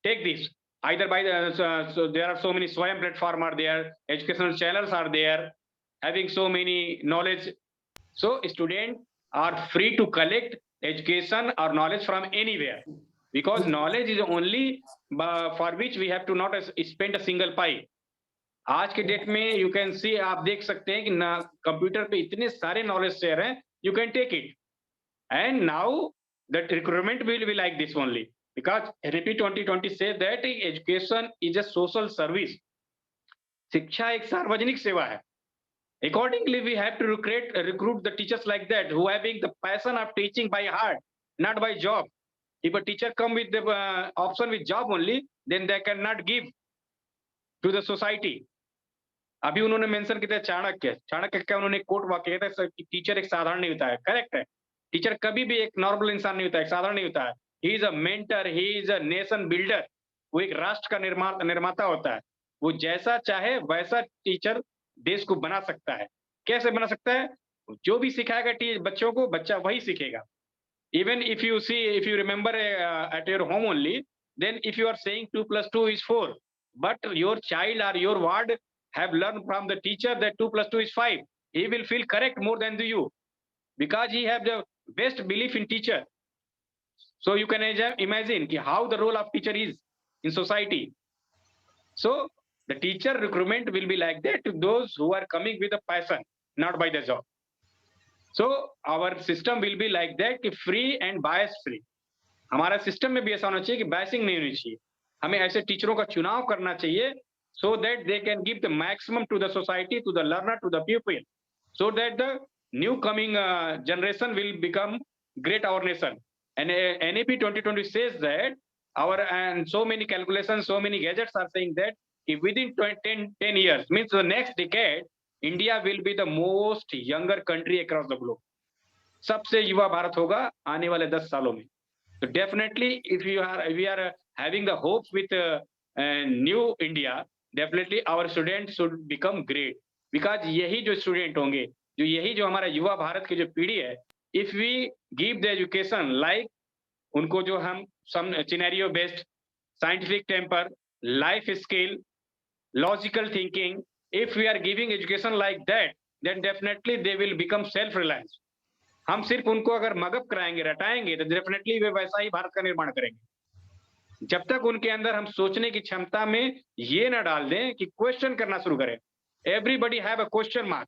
take this either by the, so there are so many Swayam platform are there, educational channels are there, having so many knowledge. So students are free to collect education or knowledge from anywhere, because knowledge is only for which we have to not spend a single pie. आज के date में you can see, आप देख सकते हैं कि ना computer पे इतने सारे नॉलेज शेयर हैं, you can take it. And now the recruitment will be like this only, because RP 2020 says that education is a social service. शिक्षा एक सार्वजनिक सेवा है. Accordingly, we have to recruit the teachers like that, who having the passion of teaching by heart, not by job. If a teacher come with the option with job only, then they cannot give to the society. अभी उन्होंने mention किया चाणक्य, चाणक्य का उन्होंने coat वाक्य कहता है कि teacher एक साधारण नहीं होता है. करेक्ट है, टीचर कभी भी एक नॉर्मल इंसान नहीं होता है, एक साधारण नहीं होता है. He is a mentor, he is a nation builder. वो एक राष्ट्र का निर्माता होता है. वो जैसा चाहे वैसा टीचर देश को बना सकता है. कैसे बना सकता है? जो भी सिखाएगा बच्चों को, बच्चा वही सीखेगा. Even if you see, if you remember at your home only, then if you are saying 2 + 2 is 4, but your child or your ward have learned from the teacher that 2 + 2 is 5, he will feel correct more than you, because he have the best belief in teacher. So you can imagine how the role of teacher is in society. So the teacher recruitment will be like that to those who are coming with a passion, not by the job. So our system will be like that कि free and bias free. हमारा system में भी ऐसा होना चाहिए कि biasing नहीं होनी चाहिए. हमें ऐसे टीचरों का चुनाव करना चाहिए so that they can give the maximum to the society, to the learner, to the pupil, so that the new coming generation will become great our nation. And NAP 2020 says that and so many calculations, so many gadgets are saying that if within 10 years, means the next decade, India will be the most younger country across the globe. सबसे युवा भारत होगा आने वाले 10 सालों में. So definitely, if we are having the hope with new India, definitely our students should become great. Because यही जो student होंगे, यही जो हमारा युवा भारत की जो पीढ़ी है, if we give the education like उनको जो हम some scenario based, scientific temper, life skill, logical thinking, if we are giving education like that, then definitely they will become self-reliant. हम सिर्फ उनको अगर मगअप कराएंगे, रटाएंगे, तो डेफिनेटली वे वैसा ही भारत का निर्माण करेंगे. जब तक उनके अंदर हम सोचने की क्षमता में ये ना डाल दें कि क्वेश्चन करना शुरू करें. Everybody have a question mark,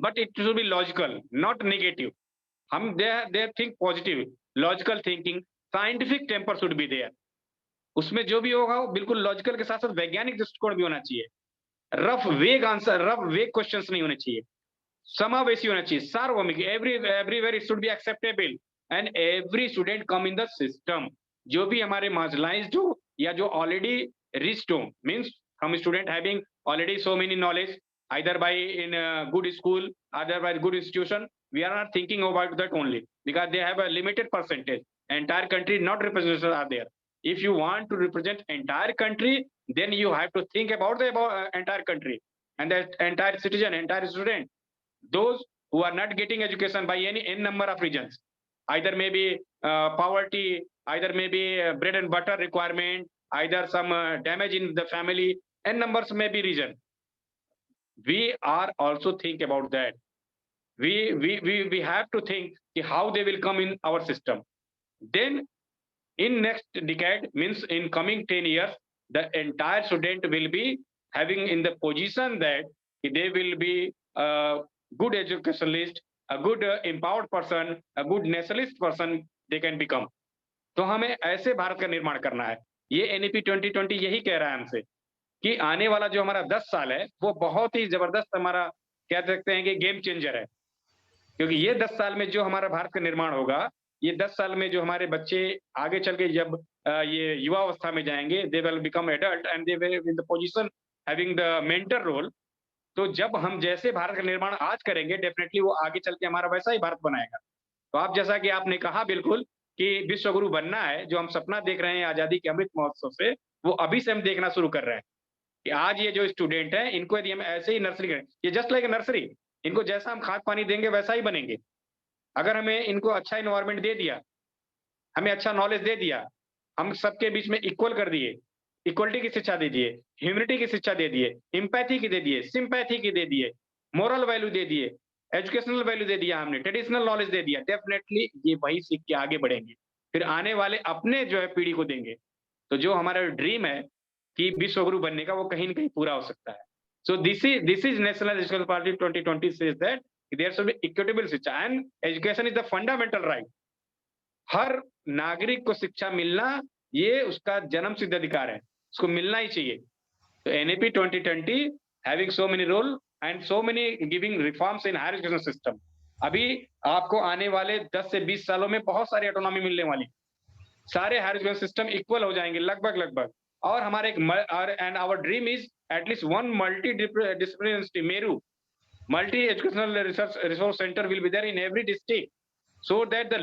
but it should be logical, not negative. हम they think positive, logical thinking, scientific temper should be there. उसमें जो भी होगा वो बिल्कुल लॉजिकल के साथ साथ वैज्ञानिक दृष्टिकोण भी होना चाहिए. रफ वेग आंसर, रफ वेग क्वेश्चंस नहीं होने चाहिए. समावेशी होना चाहिए, सार्वभौमिक. Everywhere it should be acceptable and every student come in the system. जो भी हमारे मार्जिनलाइज्ड हो या जो ऑलरेडी रिच्ड हो, मींस हम student having already so many knowledge either by in a good school, either by good institution, we are not thinking about that only, because they have a limited percentage. Entire country not represented are there. If you want to represent entire country, then you have to think about the entire country and the entire citizen, entire student. Those who are not getting education by any n number of reasons, either maybe poverty, either maybe bread and butter requirement, either some damage in the family, n numbers may be reason. We are also think about that. We have to think how they will come in our system. Then in next decade, means in coming 10 years, the entire student will be having in the position that they will be a good educationalist, a good empowered person, a good nationalist person they can become. तो हमें ऐसे भारत का निर्माण करना है. ये NAP 2020 यही कह रहा है हमसे कि आने वाला जो हमारा 10 साल है वो बहुत ही जबरदस्त हमारा कह सकते हैं कि गेम चेंजर है। क्योंकि ये 10 साल में जो हमारा भारत का निर्माण होगा, ये 10 साल में जो हमारे बच्चे आगे चल के जब ये युवावस्था में जाएँगे, they will become adult and they will in the position having the mentor role. तो जब हम जैसे भारत का निर्माण आज करेंगे, डेफिनिटली वो आगे चल के हमारा वैसा ही भारत बनाएगा। तो आप जैसा कि आपने कहा बिल्कुल कि विश्व गुरु बनना है, जो हम सपना देख रहे हैं आज़ादी के अमृत महोत्सव से, वो अभी से हम देखना शुरू कर रहे हैं। कि आज ये जो स्टूडेंट हैं, इनको यदि हम ऐसे ही नर्सरी करें, ये जस्ट लाइक अ नर्सरी, इनको जैसा हम खाद पानी देंगे वैसा ही बनेंगे। अगर हमें इनको अच्छा एनवायरनमेंट दे दिया, हमें अच्छा नॉलेज दे दिया, हम सबके बीच में इक्वल कर दिए, इक्वलिटी की शिक्षा दे दिए, ह्यूमैनिटी की शिक्षा दे दिए, एम्पैथी की दे दिए, सिम्पैथी की दे दिए, मोरल वैल्यू दे दिए, एजुकेशनल वैल्यू दे दिया हमने, ट्रेडिशनल नॉलेज दे दिया, डेफिनेटली ये वही सीख के आगे बढ़ेंगे। फिर आने वाले अपने जो है पीढ़ी को देंगे। तो जो हमारा ड्रीम है कि विश्व गुरु बनने का, वो कहीं न कहीं पूरा हो सकता है। So this is National Educational Policy 2020 says that there should be equitable शिक्षा and education is the fundamental right. हर नागरिक को शिक्षा मिलना ये उसका जन्म सिद्ध अधिकार है, उसको मिलना ही चाहिए। तो NAP 2020 having so many role and so many giving reforms in higher education system. अभी आपको आने वाले 10 से 20 सालों में बहुत सारी ऑटोनॉमी मिलने वाली, सारे हायर एजुकेशन सिस्टम इक्वल हो जाएंगे लगभग। और हमारे and our dream is at least one multi disciplinary MERU multi educational resource center will be there in every district, so that the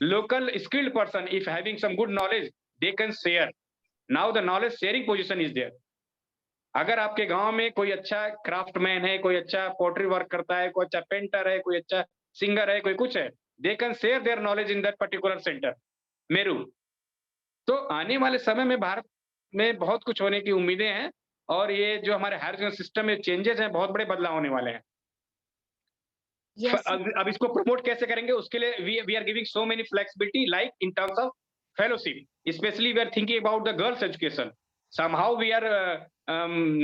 local skilled person, if having some good knowledge, they can share. Now the knowledge sharing position is there. अगर आपके गांव में कोई अच्छा craftsman है, कोई अच्छा pottery work करता है, कोई अच्छा पेंटर है, कोई अच्छा सिंगर है, कोई कुछ है, they can share their knowledge in that particular center Meru. तो आने वाले समय में भारत में बहुत कुछ होने की उम्मीदें हैं, और ये जो हमारे हायर एजुकेशन सिस्टम में चेंजेस हैं, बहुत बड़े बदलाव होने वाले हैं। Yes. अब इसको प्रमोट कैसे करेंगे, उसके लिए we are giving so many flexibility like in terms of fellowship, specially we are thinking about the girls education. somehow we are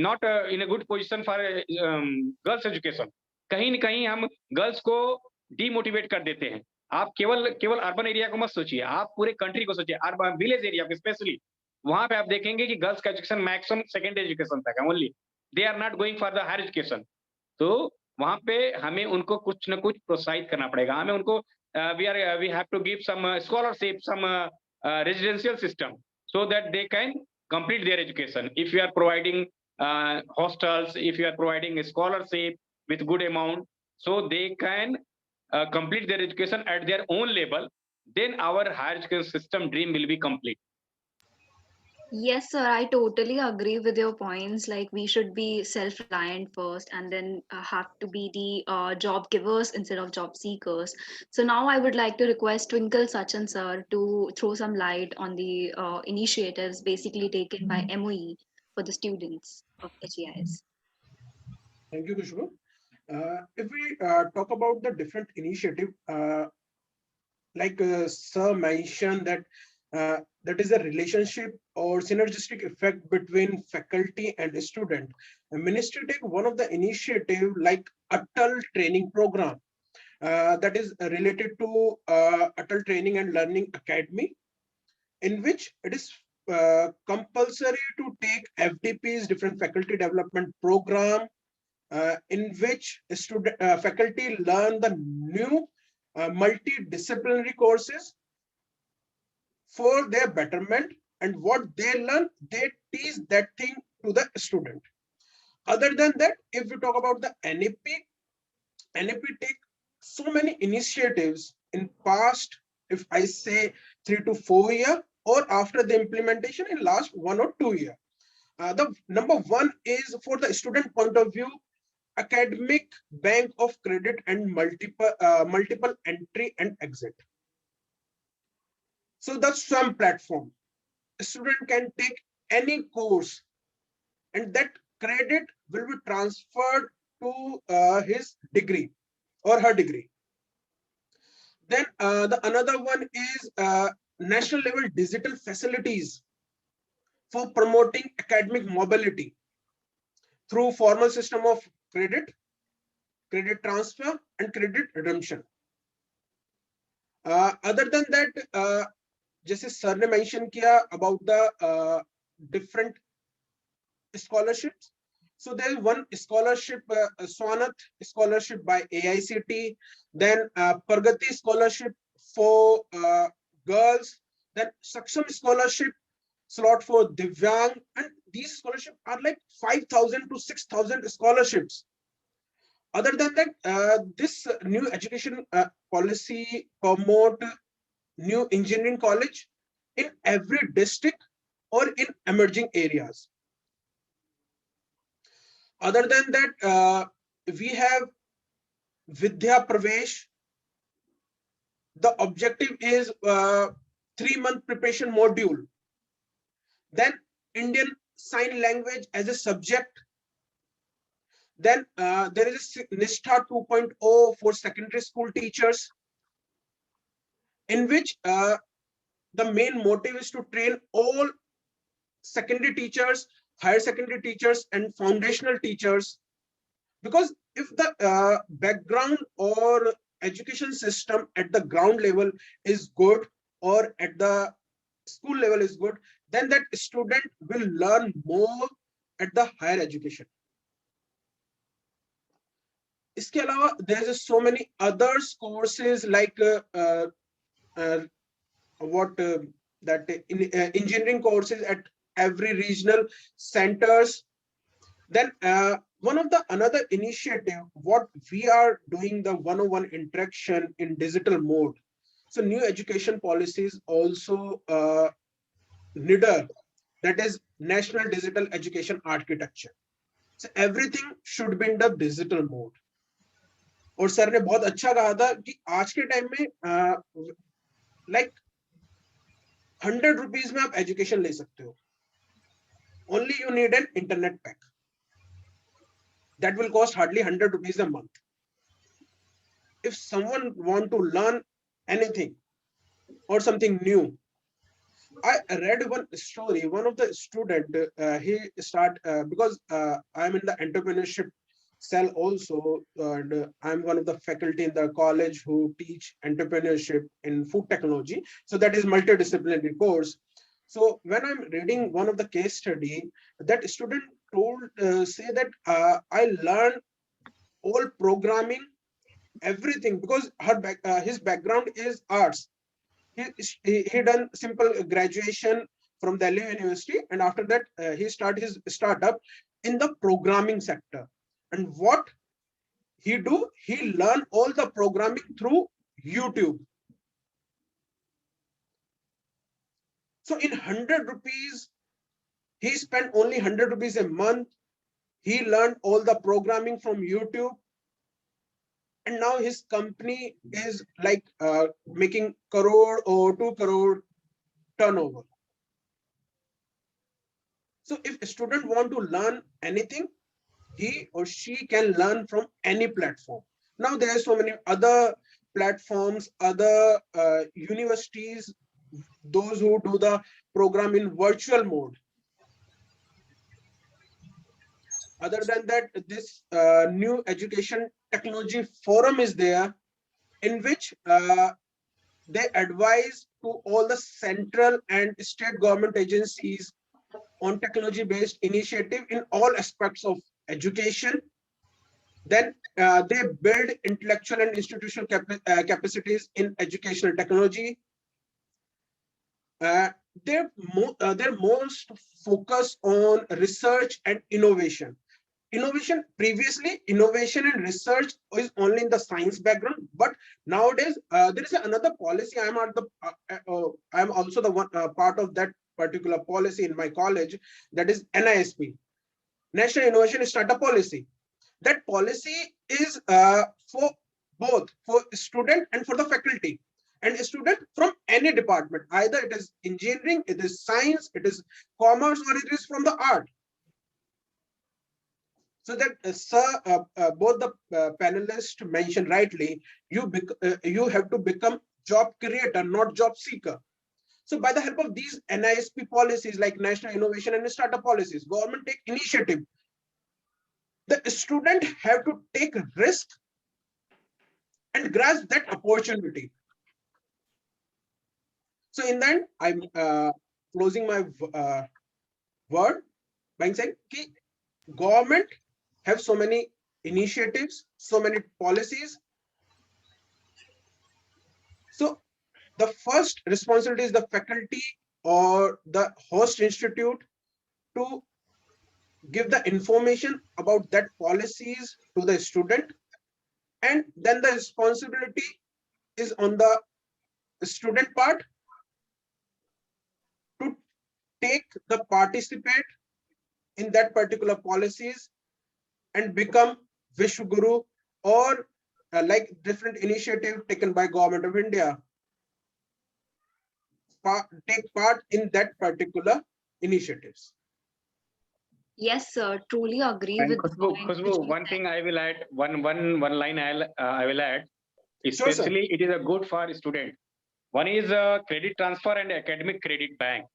not in a good position for girls education. कहीं न कहीं हम girls को demotivate कर देते हैं। आप केवल अर्बन एरिया को मत सोचिए, आप पूरे कंट्री को सोचिए, अर्बन विलेज एरिया को स्पेशली, वहां पे आप देखेंगे कि गर्ल्स का एजुकेशन मैक्सिमम सेकेंडरी एजुकेशन तक है only, they are not going for the higher education. तो वहां पे हमें उनको कुछ न कुछ प्रोत्साहित करना पड़ेगा, हमें उनको we have to give some scholarship, some residential system, so that they can complete their education. If you are providing hostels, if you are providing a scholarship with good amount, so they can complete their education at their own level, then our higher education system dream will be complete. Yes, sir, I totally agree with your points. Like, we should be self-reliant first and then have to be the job givers instead of job seekers. So now I would like to request Twinkle Sachin sir to throw some light on the initiatives basically taken by MOE for the students of HEIS. Thank you, Kushbu. If we talk about the different initiative, like sir mentioned that that is a relationship or synergistic effect between faculty and student. The ministry take one of the initiative like Atal training program that is related to Atal Training and Learning Academy, in which it is compulsory to take FDPs, different faculty development program, in which faculty learn the new multidisciplinary courses for their betterment, and what they learn, they teach that thing to the student. Other than that, if we talk about the NAP take so many initiatives in past, if I say 3 to 4 years, or after the implementation in last 1 or 2 years. The number one is for the student point of view, academic bank of credit and multiple entry and exit. So that's some platform. A student can take any course and that credit will be transferred to his degree or her degree. Then the another one is national level digital facilities for promoting academic mobility through formal system of credit transfer and credit redemption. Other than that, जैसे sir ने mention किया about the different scholarships. So there is one scholarship, Swanat scholarship by AICT, then Pragati scholarship for girls, then Saksham scholarship slot for Divyang, and these scholarships are like 5,000 to 6,000 scholarships. Other than that, this new education policy promote new engineering college in every district or in emerging areas. Other than that, we have Vidya Pravesh. The objective is 3-month preparation module. Then Indian Sign Language as a subject. Then there is a Nishtha 2.0 for secondary school teachers, in which the main motive is to train all secondary teachers, higher secondary teachers, and foundational teachers. Because if the background or education system at the ground level is good, or at the school level is good, then that student will learn more at the higher education. इसके अलावा there's so many others courses like engineering courses at every regional centers. Then one of the another initiative, what we are doing, the 101 interaction in digital mode. So new education policies also NIDA, that is National Digital Education Architecture. So everything should be in the digital mode. और sir ने बहुत अच्छा कहा था कि आज के time में लाइक 100 रुपीज में आप एजुकेशन ले सकते हो. Only you need an internet pack. That will cost hardly 100 rupees a month. If someone want to learn anything or something new, I read one story. One of the student, he start because I'm in the entrepreneurship cell also, and I'm one of the faculty in the college who teach entrepreneurship in food technology. So that is multidisciplinary course. So when I'm reading one of the case study, that student told say that I learned all programming, everything, because his background is arts. He done simple graduation from Delhi University, and after that he started his startup in the programming sector. And what he do, he learn all the programming through YouTube. So in 100 rupees, he spent only 100 rupees a month. He learned all the programming from YouTube. And now his company is like making crore or 2 crore turnover. So if a student want to learn anything, he or she can learn from any platform. Now there are so many other platforms, other universities, those who do the program in virtual mode. Other than that, this new education technology forum is there, in which they advise to all the central and state government agencies on technology-based initiative in all aspects of education. Then they build intellectual and institutional capacities in educational technology. They're most focused on research and innovation. Previously, innovation and research is only in the science background, but nowadays there is another policy. I'm also the one part of that particular policy in my college, that is NISP, National Innovation Startup Policy. That policy is for both, for student and for the faculty, and a student from any department, either it is engineering, it is science, it is commerce, or it is from the art. So that both the panelists mentioned rightly, you have to become job creator, not job seeker. So by the help of these NISP policies, like National Innovation and Startup Policies, government take initiative. The student have to take risk and grasp that opportunity. So in that, I'm closing my word. by saying कि government have so many initiatives, so many policies. So the first responsibility is the faculty or the host institute to give the information about that policies to the student, and then the responsibility is on the student part to take the participate in that particular policies and become Vishwaguru or like different initiative taken by government of India, take part in that particular initiatives. Yes, sir. Truly agree And with the Khushbu, points which Khushbu, you one said. thing I will add, one line I will add. Sure, sir. Especially, it is a good for student. One is credit transfer and academic credit bank.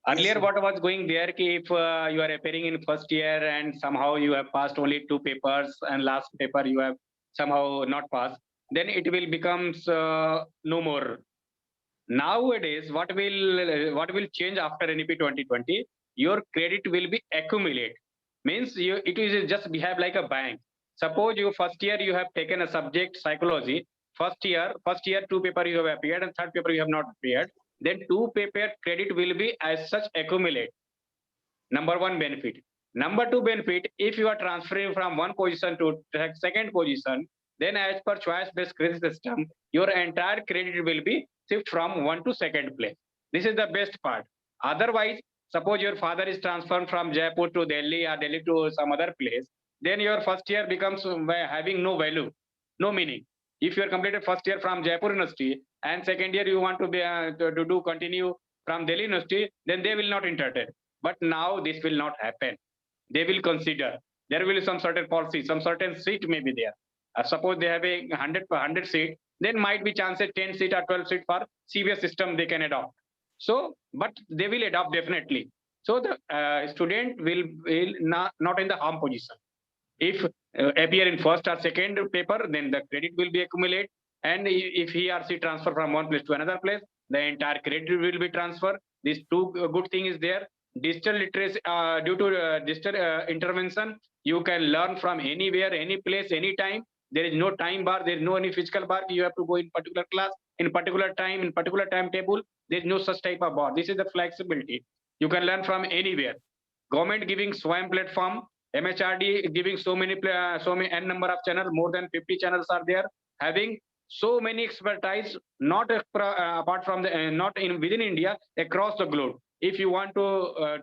Yes, Earlier, sir. what was going there, if you are appearing in first year and somehow you have passed only 2 papers and last paper you have somehow not passed, then it will becomes no more. Nowadays, what will change after NEP 2020? Your credit will be accumulate. Means it is just behave like a bank. Suppose you first year you have taken a subject psychology. First year 2 paper you have appeared and third paper you have not appeared. Then 2 paper credit will be as such accumulate. Number one benefit. Number two benefit, if you are transferring from one position to second position, then as per choice-based credit system, your entire credit will be shift from one to second place. This is the best part. Otherwise, suppose your father is transferred from Jaipur to Delhi or Delhi to some other place, then your first year becomes having no value, no meaning. If you are completed first year from Jaipur University and second year you want to be to do continue from Delhi University, then they will not entertain. But now this will not happen. They will consider. There will be some certain policy, some certain seat may be there. Suppose they have a 100 seat, then might be chances 10 seat or 12 seat for CBS system they can adopt. So, but they will adopt definitely. So the student will not in the harm position. If appear in first or second paper, then the credit will be accumulate. And if he or she transfer from one place to another place, the entire credit will be transferred. These two good thing is there. Digital literacy, due to digital intervention, you can learn from anywhere, any place, anytime. There is no time bar, there is no any physical bar. You have to go in particular class, in particular time, in particular timetable. There is no such type of bar. This is the flexibility. You can learn from anywhere. Government giving SWAYAM platform, MHRD giving so many n number of channels, more than 50 channels are there, having so many expertise, not apart from the not in within India, across the globe. If you want to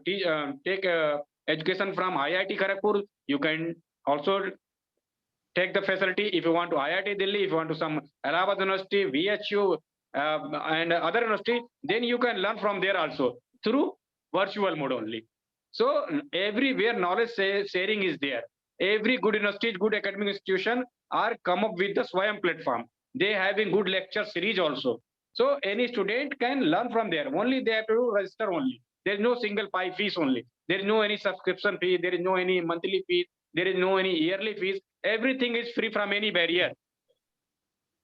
take education from IIT Kharagpur, you can also take the facility. If you want to IIT Delhi, if you want to some Allahabad University, VHU, and other university, then you can learn from there also through virtual mode only. So everywhere knowledge sharing is there. Every good university, good academic institution are come up with the SWAYAM platform. They having good lecture series also. So any student can learn from there. Only they have to register only. There is no single pie fees only. There is no any subscription fee. There is no any monthly fees. There is no any yearly fees. Everything is free from any barrier.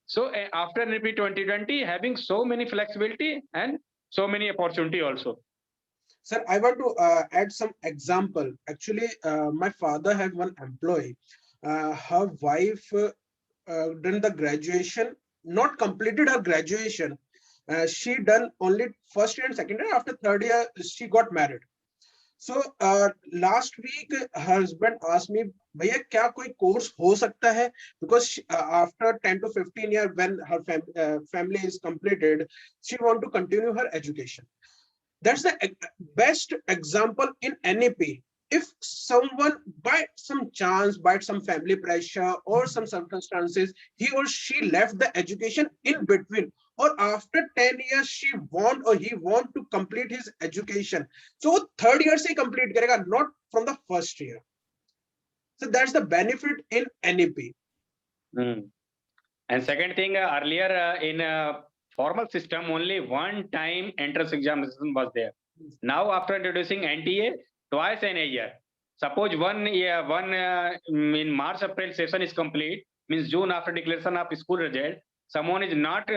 So after NEP 2020, having so many flexibility and so many opportunity also. Sir, I want to add some example. Actually, my father had one employee. Her wife, during the graduation, not completed her graduation. She done only first year and second year. After third year, she got married. So last week, her husband asked me, भैया क्या कोई course हो सकता है? Because she, after 10 to 15 years, when her family is completed, she want to continue her education. That's the best example in NEP. If someone by some chance, by some family pressure or some circumstances, he or she left the education in between, or after 10 years she want or he want to complete his education, so third year se complete karega, not from the first year. So that's the benefit in NEP. And second thing, earlier in formal system, only one time entrance examination was there. Now after introducing NTA, twice in a year. Suppose one year, in March, April session is complete, means June after declaration of school result, someone is not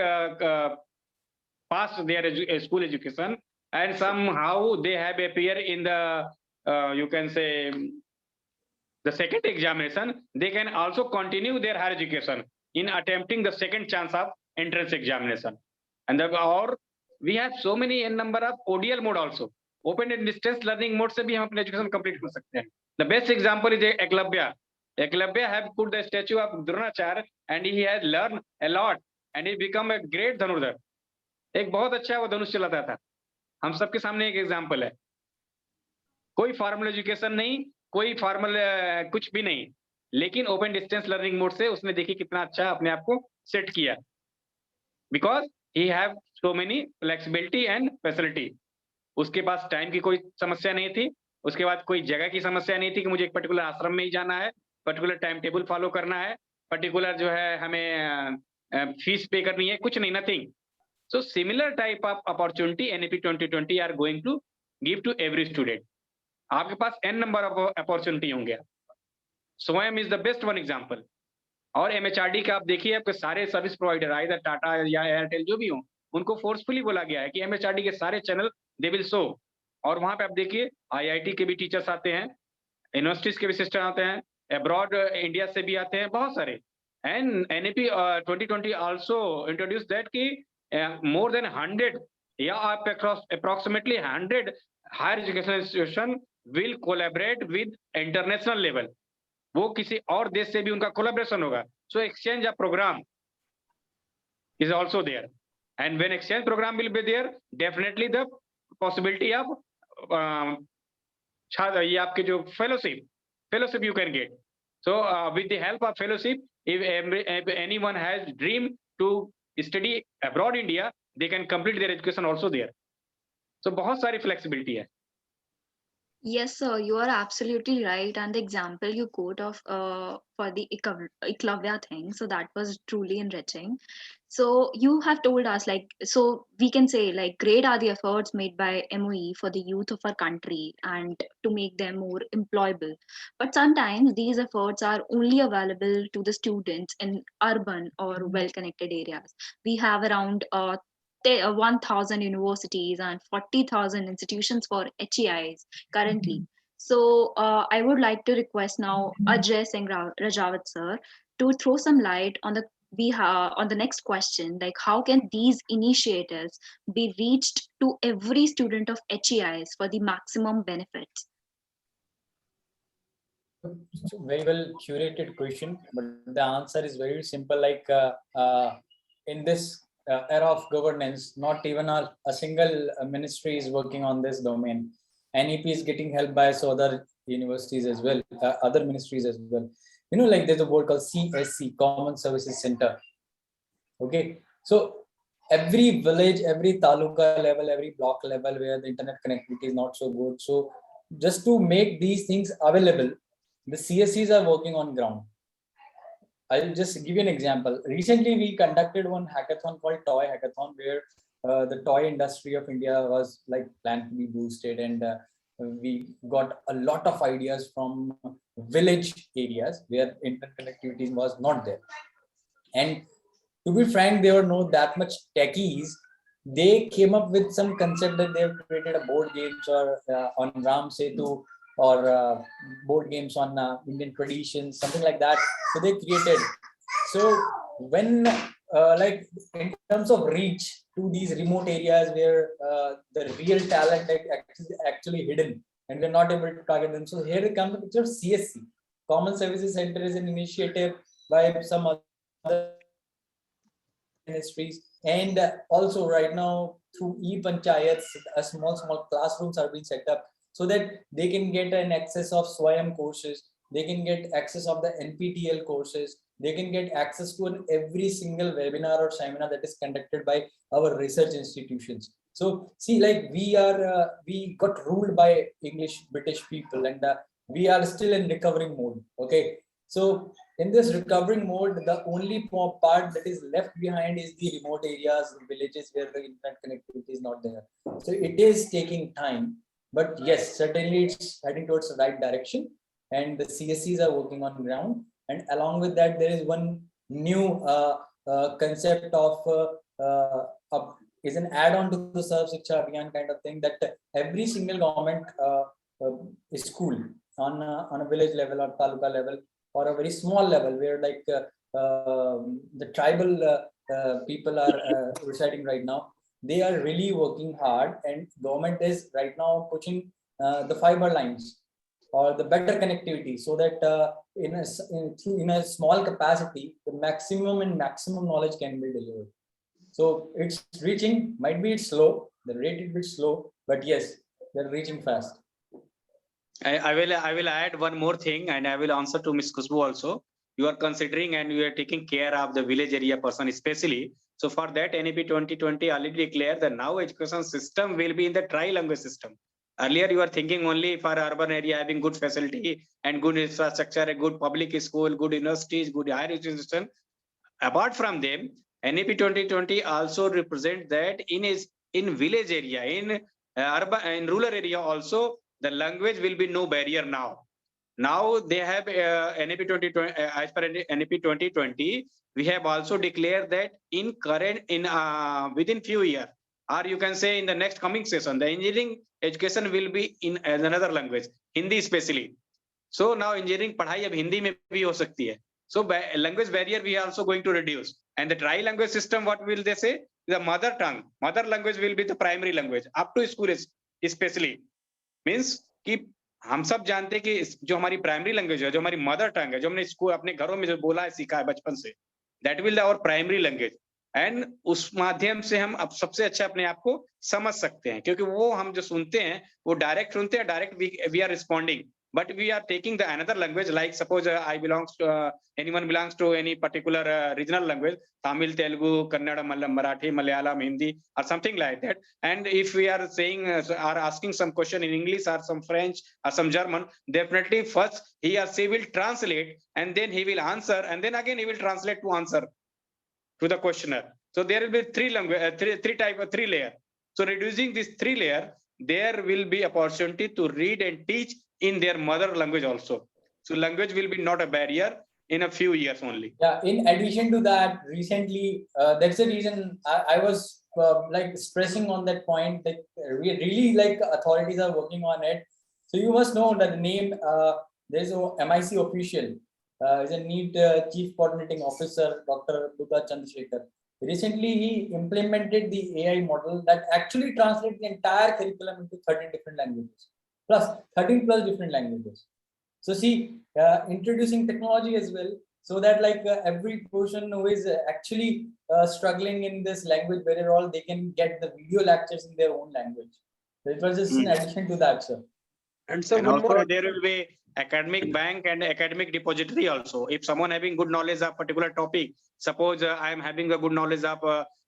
passed their school education, and somehow they have appeared in the you can say the second examination, they can also continue their higher education in attempting the second chance of entrance examination. And or we have so many number of ODL mode also. Open and distance learning mode से भी हम अपने education complete कर सकते हैं. The best example is Eklavya. Eklavya have put the statue of Dronacharya and he has learned a lot and he become a great धनुर्धर. एक बहुत अच्छा वो धनुष चलाता था. हम सबके सामने एक एग्जाम्पल है. कोई फॉर्मल एजुकेशन नहीं, कोई फॉर्मल कुछ भी नहीं, लेकिन ओपन डिस्टेंस लर्निंग मोड से उसने देखी कितना अच्छा अपने आप को सेट किया, because he have so many flexibility and facility. उसके पास टाइम की कोई समस्या नहीं थी, उसके बाद कोई जगह की समस्या नहीं थी कि मुझे एक पर्टिकुलर आश्रम में ही जाना है, पर्टिकुलर टाइम टेबल फॉलो करना है, पर्टिकुलर जो है हमें फीस पे करनी है, कुछ नहीं, nothing. So similar type of opportunity NEP 2020 are going to give to every student. आपके पास n नंबर ऑफ अपॉर्चुनिटी होंगे. Swayam is the best one example. और MHRD का आप देखिए, आपके सारे सर्विस प्रोवाइडर आइदर टाटा या एयरटेल जो भी हो, उनको फोर्सफुली बोला गया है कि MHRD के सारे चैनल दे विल शो. और वहां पे आप देखिए IIT के भी टीचर्स आते हैं, यूनिवर्सिटीज के भी सिस्टर आते हैं, अब्रॉड इंडिया से भी आते हैं, बहुत सारे. And NEP 2020 also introduce that कि more than 100 या approximately 100 higher educational institution will collaborate with international level. वो किसी और देश से भी उनका collaboration होगा. So exchange of program is also there. And when exchange program will be there, definitely the possibility of ये आपके जो fellowship you can get. So with the help of fellowship, if anyone has dream to study abroad India, they can complete their education also there. So बहुत सारी flexibility है. Yes, sir, you are absolutely right. And the example you quote of for the Eklavya thing, so that was truly enriching. So you have told us, like, so we can say, like, great are the efforts made by MOE for the youth of our country and to make them more employable. But sometimes these efforts are only available to the students in urban or well-connected areas. We have around 1,000 universities and 40,000 institutions for HEIs currently. So I would like to request now Ajay Singh Rajawat sir to throw some light on the next question, like how can these initiatives be reached to every student of HEIs for the maximum benefits? It's a very well curated question, but the answer is very simple. Like in this era of governance, not even a single ministry is working on this domain. NEP is getting help by so other universities as well, other ministries as well. You know, like there's a word called CSC, Common Services Center. Okay, so every village, every taluka level, every block level where the internet connectivity is not so good. So just to make these things available, the CSCs are working on ground. I'll just give you an example. Recently, we conducted one hackathon called Toy Hackathon, where the toy industry of India was like planned to be boosted, and we got a lot of ideas from village areas where internet connectivity was not there. And to be frank, there were not that much techies. They came up with some concept that they have created a board games or on Ram Setu, or board games on Indian traditions, something like that. So they created. So when like in terms of reach to these remote areas where the real talent is actually hidden and we're not able to target them. So here it comes the picture of CSC. Common Services Center is an initiative by some other ministries, and also right now through e-panchayats, small classrooms are being set up so that they can get an access of Swayam courses, they can get access of the NPTEL courses, they can get access to every single webinar or seminar that is conducted by our research institutions. So see, like we got ruled by British people, and we are still in recovering mode. Okay, so in this recovering mode, the only part that is left behind is the remote areas, villages where the internet connectivity is not there. So it is taking time, but yes, certainly it's heading towards the right direction, and the CSCs are working on ground. And along with that, there is one new concept of is an add-on to the Sarv Shiksha Abhiyan kind of thing, that every single government school on a village level or taluka level or a very small level where like the tribal people are residing right now, they are really working hard, and government is right now pushing the fiber lines or the better connectivity, so that in a small capacity the maximum knowledge can be delivered. So it's reaching, might be it's slow, the rate is a bit slow, but yes, they're reaching fast. I will add one more thing, and I will answer to Ms. Khushbu also. You are considering and you are taking care of the village area person especially. So for that, NEP 2020 already declared that now education system will be in the tri-language system. Earlier, you are thinking only for urban area having good facility and good infrastructure, a good public school, good universities, good higher education. Apart from them, NEP 2020 also represent that in village area, in urban, in rural area also, the language will be no barrier now. Now they have NEP 2020, as per NEP 2020, we have also declared that in current, within few years, or you can say in the next coming session, the engineering education will be in another language, Hindi especially. So now engineering पढ़ाई अब हिंदी में भी हो सकती है. So language barrier we are also going to reduce. And the tri-language system, what will they say? The mother tongue, mother language will be the primary language up to school especially. Means कि हम सब जानते हैं कि जो हमारी primary language है, जो हमारी मदर टंग है, जो हमने स्कूल अपने घरों में जो बोला है, सीखा है बचपन से, that will our primary language. And उस माध्यम से हम अब सबसे अच्छा अपने आप को समझ सकते हैं, क्योंकि वो हम जो सुनते हैं वो डायरेक्ट सुनते हैं, direct we are responding. But we are taking the another language, like suppose I belongs to anyone belongs to any particular regional language, Tamil, Telugu, Kannada, Marathi, Malayalam, Hindi, or something like that. And if we are saying or asking some question in English or some French or some German, definitely first he or she will translate, and then he will answer, and then again he will translate to answer to the questioner. So there will be three layer. So reducing this 3 layer, there will be opportunity to read and teach in their mother language also. So language will be not a barrier in a few years only. Yeah, in addition to that, recently, that's the reason I was like stressing on that point, that really like authorities are working on it. So you must know that the name, there's a MIC official, is a NEET Chief Coordinating Officer, Dr. Buddha Chandrasekhar. Recently, he implemented the AI model that actually translates the entire curriculum into 13 different languages. Plus 13 plus different languages. So see, introducing technology as well, so that like every person who is actually struggling in this language barrier, all they can get the video lectures in their own language. So it was just in addition to that, sir. And so and one also more, there will be academic bank and academic depository also. If someone having good knowledge of particular topic, suppose I am having a good knowledge of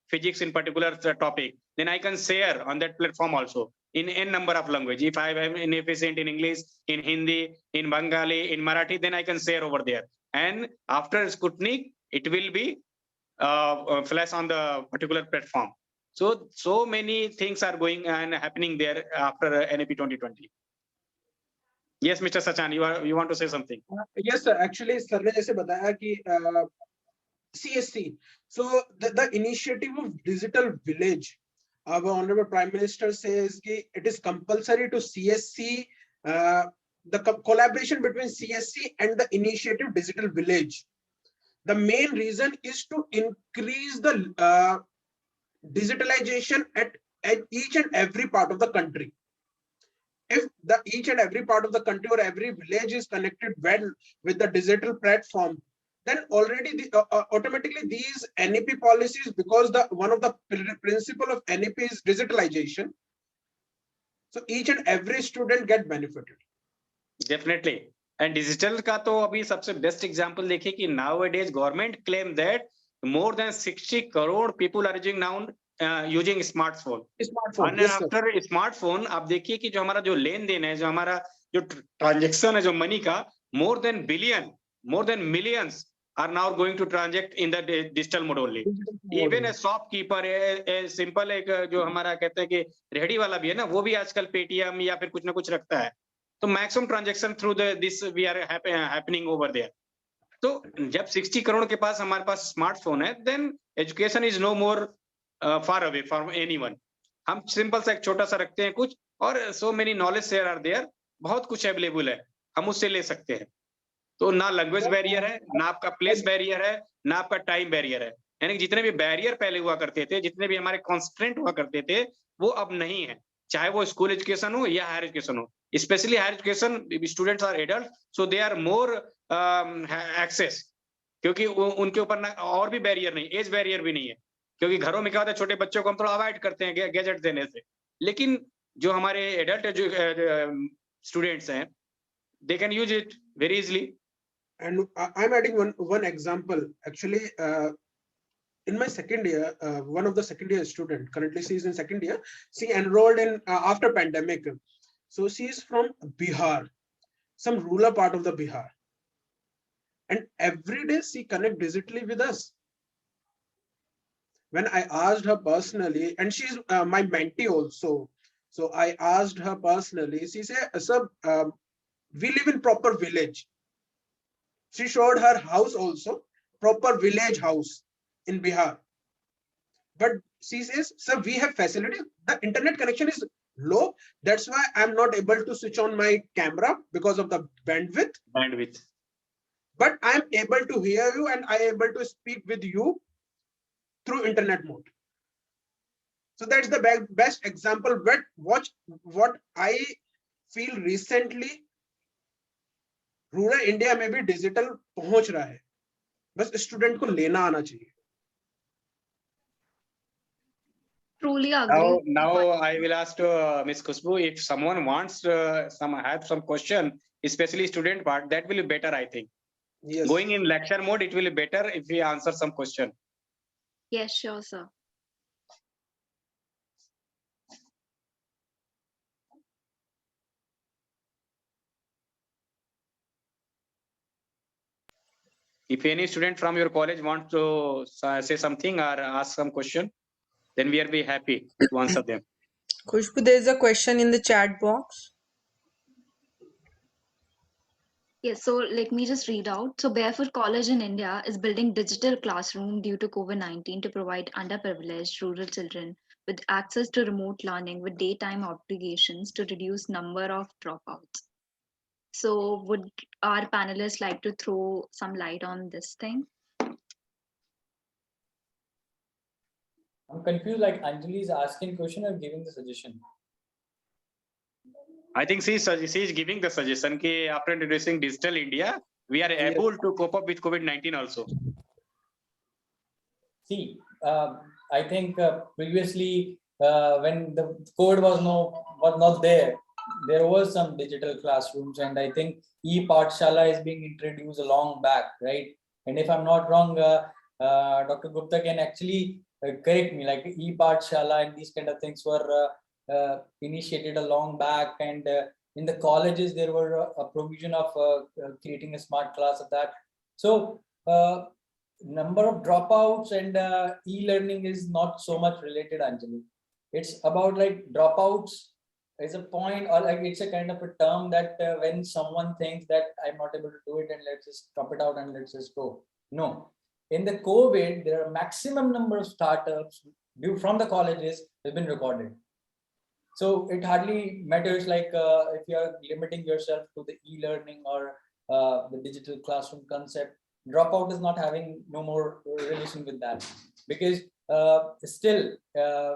physics in particular topic, then I can share on that platform also in n number of language. If I am inefficient in English, in Hindi, in Bengali, in Marathi, then I can share over there. And after Sputnik, it will be flash on the particular platform. So many things are going and happening there after NEP 2020. Yes, Mr. Sachan, you want to say something? yes sir, actually sir ने जैसे बताया कि CSC, so the initiative of digital village, our honorable Prime Minister says that it is compulsory to CSC, the collaboration between CSC and the initiative digital village. The main reason is to increase the digitalization at each and every part of the country. If each and every part of the country or every village is connected well with the digital platform, then already automatically these NEP policies, because one of the principle of NEP is digitalization, so each and every student get benefited. Definitely. And digital का तो अभी सबसे best example देखिए कि nowadays government claim that more than 60 crore people are using now using smartphone. And yes, after smartphone, आप देखिए कि जो हमारा जो लेन देन है, जो हमारा जो transaction है, जो money का more than billion, more than millions are now going to transact in the digital mode only. Even a shopkeeper, a simple एक जो हमारा कहते हैं कि रेहड़ी वाला भी है ना, वो भी आजकल पेटीएम या फिर कुछ ना कुछ रखता है. तो maximum transaction through this we are happening over there. तो जब 60 करोड़ के पास हमारे पास स्मार्टफोन है, then education is no more far away from anyone. हम सिंपल सा एक छोटा सा रखते हैं कुछ, और so many knowledge share are there. बहुत कुछ अवेलेबल है, हम उससे ले सकते हैं। तो ना लैंग्वेज बैरियर है, ना आपका प्लेस बैरियर है, ना आपका टाइम बैरियर है। यानी जितने भी बैरियर पहले हुआ करते थे, जितने भी हमारे कॉन्स्ट्रेंट हुआ करते थे, वो अब नहीं है, चाहे वो स्कूल एजुकेशन हो या हायर एजुकेशन हो। Specially higher education, students are adult, so they are more access, क्योंकि उनके ऊपर ना और भी बैरियर नहीं, एज बैरियर भी नहीं है, क्योंकि घरों में क्या होता है, छोटे बच्चों को हम थोड़ा अवॉइड करते हैं गैजेट देने से। लेकिन जो हमारे एडल्ट स्टूडेंट्स हैं, they can use it very easily. And I'm adding one example. Actually, in my second year, one of the second year student, currently she is in second year, she enrolled in after pandemic. So she is from Bihar, some rural part of the Bihar. And every day she connect digitally with us. When I asked her personally, and she's my mentee also, so I asked her personally, she said, sir, we live in proper village. She showed her house also, proper village house in Bihar. But she says, sir, we have facility. The internet connection is low. That's why I'm not able to switch on my camera because of the bandwidth. But I'm able to hear you and I'm able to speak with you through internet mode. So that's the best example. Watch what I feel recently. Rural India में भी digital पहुंच रहा है, बस student को लेना आना चाहिए। Truly agree. Now I will ask Ms. Khushbu, if someone wants have some question, especially student part, that will be better, I think. Yes. Going in lecture mode, it will be better if we answer some question. Yes, sure, sir. If any student from your college wants to say something or ask some question, then we are be happy to answer them. Khushbu, there is a question in the chat box. Yes, so let me just read out. So Barefoot College in India is building digital classroom due to COVID-19 to provide underprivileged rural children with access to remote learning with daytime obligations to reduce number of dropouts. So would our panelists like to throw some light on this thing? I'm confused, like Anjali is asking question or giving the suggestion? I think she is giving the suggestion that after introducing Digital India, we are able to cope up with COVID-19 also. See, I think previously when the code was not there, there was some digital classrooms, and I think e-Pathshala is being introduced a long back, right? And if I'm not wrong, Dr. Gupta can actually correct me, like e-Pathshala and these kind of things were initiated a long back, and in the colleges there were a provision of creating a smart class of that. So number of dropouts and e-learning is not so much related, Anjali. It's about like dropouts is a point, or like it's a kind of a term that when someone thinks that I'm not able to do it and let's just drop it out and let's just go. No, in the COVID, there are maximum number of startups due from the colleges have been recorded. So it hardly matters like if you are limiting yourself to the e-learning or the digital classroom concept. Dropout is not having no more relation with that, because still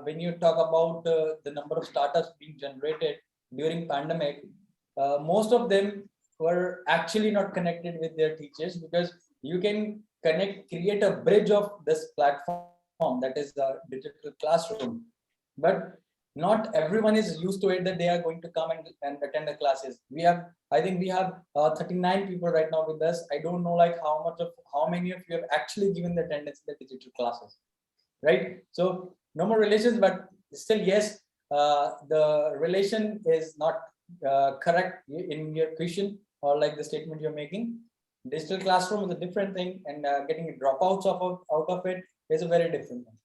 when you talk about the number of startups being generated during pandemic, most of them were actually not connected with their teachers, because you can create a bridge of this platform, that is the digital classroom, but not everyone is used to it that they are going to come and attend the classes. I think we have 39 people right now with us. I don't know like how many of you have actually given the attendance in the digital classes, right? So no more relations, but still yes, the relation is not correct in your question or like the statement you're making. Digital classroom is a different thing, and getting dropouts out of it is a very different thing.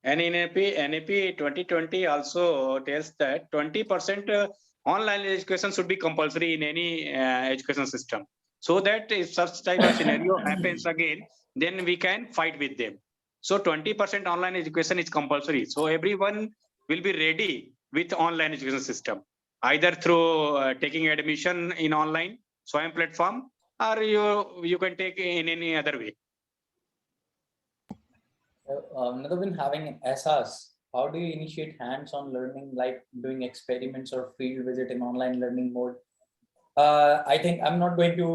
And in NAP 2020 also tells that 20% online education should be compulsory in any education system, so that if such type of scenario happens again, then we can fight with them. So 20% online education is compulsory, so everyone will be ready with online education system. either through taking admission in online Swayam platform, or you can take in any other way. Another one, having an SAS, how do you initiate hands-on learning, like doing experiments or field visit in online learning mode? I think I'm not going to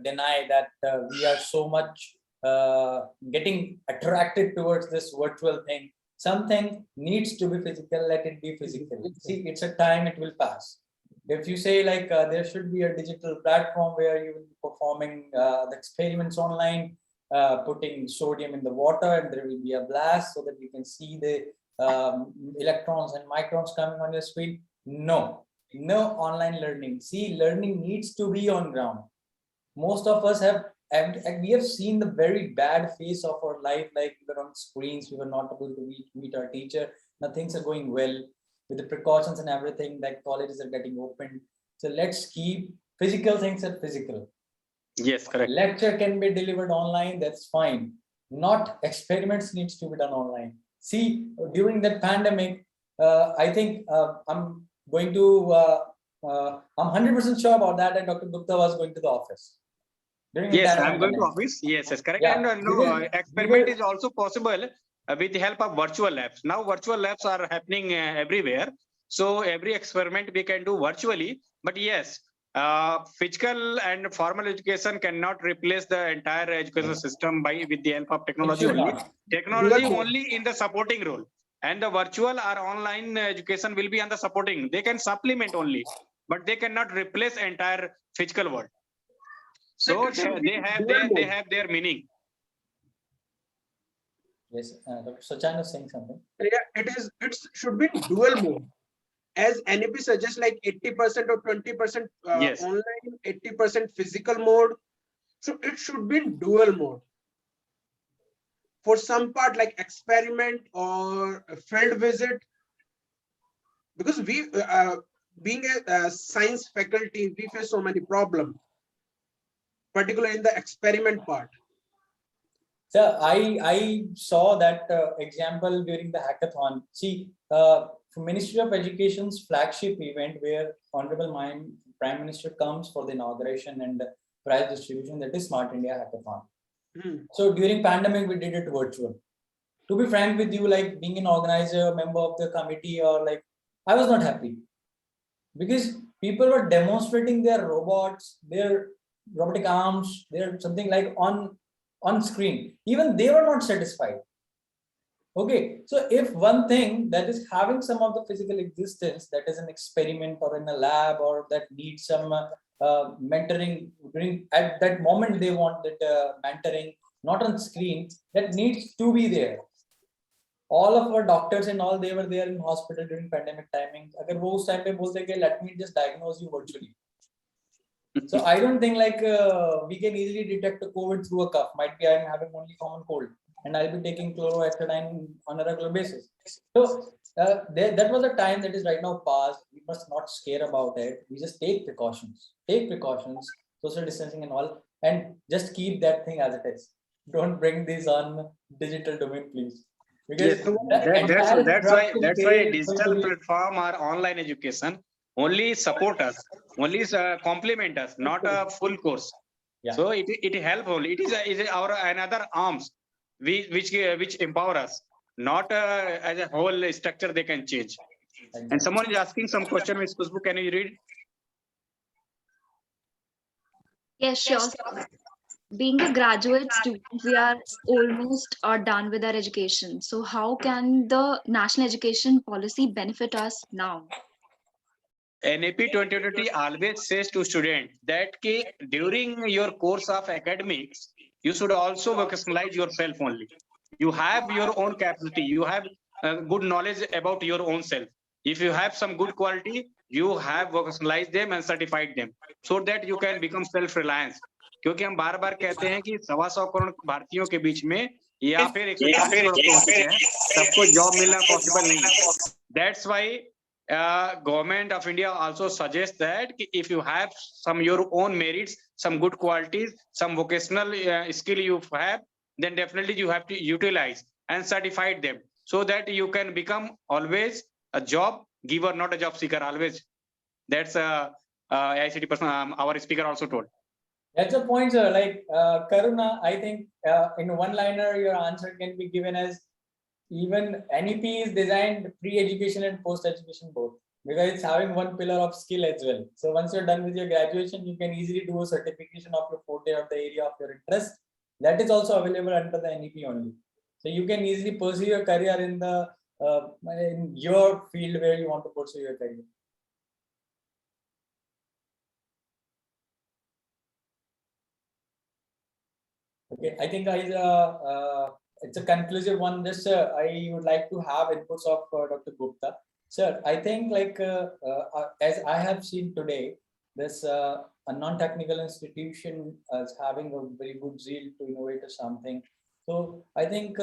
deny that we are so much getting attracted towards this virtual thing. Something needs to be physical, let it be physical. See, it's a time, it will pass. If you say like there should be a digital platform where you will be performing the experiments online, putting sodium in the water, and there will be a blast so that you can see the electrons and microns coming on your screen. No online learning. See, learning needs to be on ground. Most of us have, and we have seen the very bad phase of our life, like we were on screens, we were not able to meet our teacher. Now things are going well with the precautions and everything, like colleges are getting opened. So let's keep physical things at physical. Yes, correct. Lecture can be delivered online, that's fine. Not experiments needs to be done online. See, during that pandemic, I think I'm going to, I'm 100% sure about that, and Dr. Gupta was going to the office. Yes, I'm going to office. Yes, that's correct. Yeah, And experiment is also possible with the help of virtual labs. Now virtual labs are happening everywhere. So every experiment we can do virtually. But yes, physical and formal education cannot replace the entire education system with the help of technology only. Technology only in the supporting role. And the virtual or online education will be on the supporting. They can supplement only, but they cannot replace entire physical world. So they have their meaning. Yes, Dr. Sachin was saying something. Yeah, it should be dual mode. As NEP suggests, like 80% or 20% Yes. online, 80% physical mode. So it should be in dual mode. For some part, like experiment or a field visit, because we, being a science faculty, we face so many problems, particularly in the experiment part. So I saw that example during the hackathon. See, Ministry of Education's flagship event, where Honorable Prime Minister comes for the inauguration and the prize distribution, that is Smart India Hackathon. So during pandemic, we did it virtual. To be frank with you, like being an organizer, member of the committee, or like, I was not happy, because people were demonstrating their robots, their robotic arms, their something like on screen. Even they were not satisfied. Okay, so if one thing that is having some of the physical existence, that is an experiment or in a lab, or that needs some mentoring during at that moment, they want that mentoring, not on screen, that needs to be there. All of our doctors and all, they were there in hospital during pandemic timing. Agar wo us time pe bolte ke let me just diagnose you virtually. So I don't think like we can easily detect a COVID through a cough. Might be I'm having only common cold, and I'll be taking chloroacidine on a regular basis. So that was a time that is right now past. We must not scare about it. We just take precautions, social distancing and all, and just keep that thing as it is. Don't bring this on digital domain, please. Because that's why digital platform or online education only support us, only complement us, not a full course. Yeah. So it help only. It is our another arms which empower us, not as a whole structure they can change. Exactly. And someone is asking some question. Ms. Khushbu, can you read? Yes, sure. Being a graduate student, we are almost done with our education. So how can the national education policy benefit us now? NAP 2020 always says to students that during your course of academics, you should also vocationalize yourself only. You have your own capacity. You have good knowledge about your own self. If you have some good quality, you have vocationalized them and certified them so that you can become self-reliant. क्योंकि हम बार बार कहते हैं कि 125 करोड़ भारतीयों के बीच में या फिर 140 करोड़ हो चुके हैं, सबको जॉब मिलना पॉसिबल नहीं है. That's why government of India also suggests that if you have some your own merits, some good qualities, some vocational skill you have, then definitely you have to utilize and certify them so that you can become always a job giver, not a job seeker. Always. That's ICT person. Our speaker also told. That's a point, sir. Like Karuna, I think in one liner, your answer can be given as even NEP is designed pre-education and post-education both, because it's having one pillar of skill as well. So once you're done with your graduation, you can easily do a certification of your forte of the area of your interest. That is also available under the NEP only. So you can easily pursue your career in the in your field where you want to pursue your career. Okay, I think it's a conclusive one. Just I would like to have inputs of Dr. Gupta. Sir, I think like as I have seen today, this a non-technical institution is having a very good zeal to innovate or something. So I think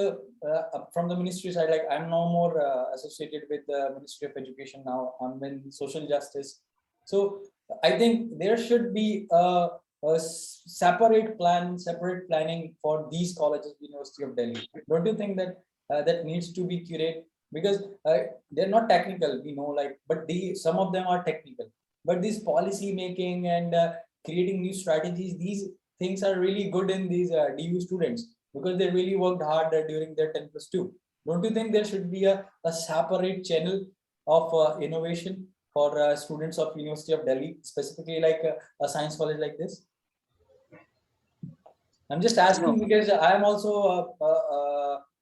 from the ministry side, like I'm no more associated with the Ministry of Education now. I'm in social justice. So I think there should be a separate planning for these colleges, University of Delhi. Don't you think that that needs to be curated? Because they're not technical, like, but some of them are technical. But this policy making and creating new strategies, these things are really good in these DU students, because they really worked hard during their 10+2. Don't you think there should be a separate channel of innovation for students of University of Delhi, specifically like a science college like this? I'm just asking because I am also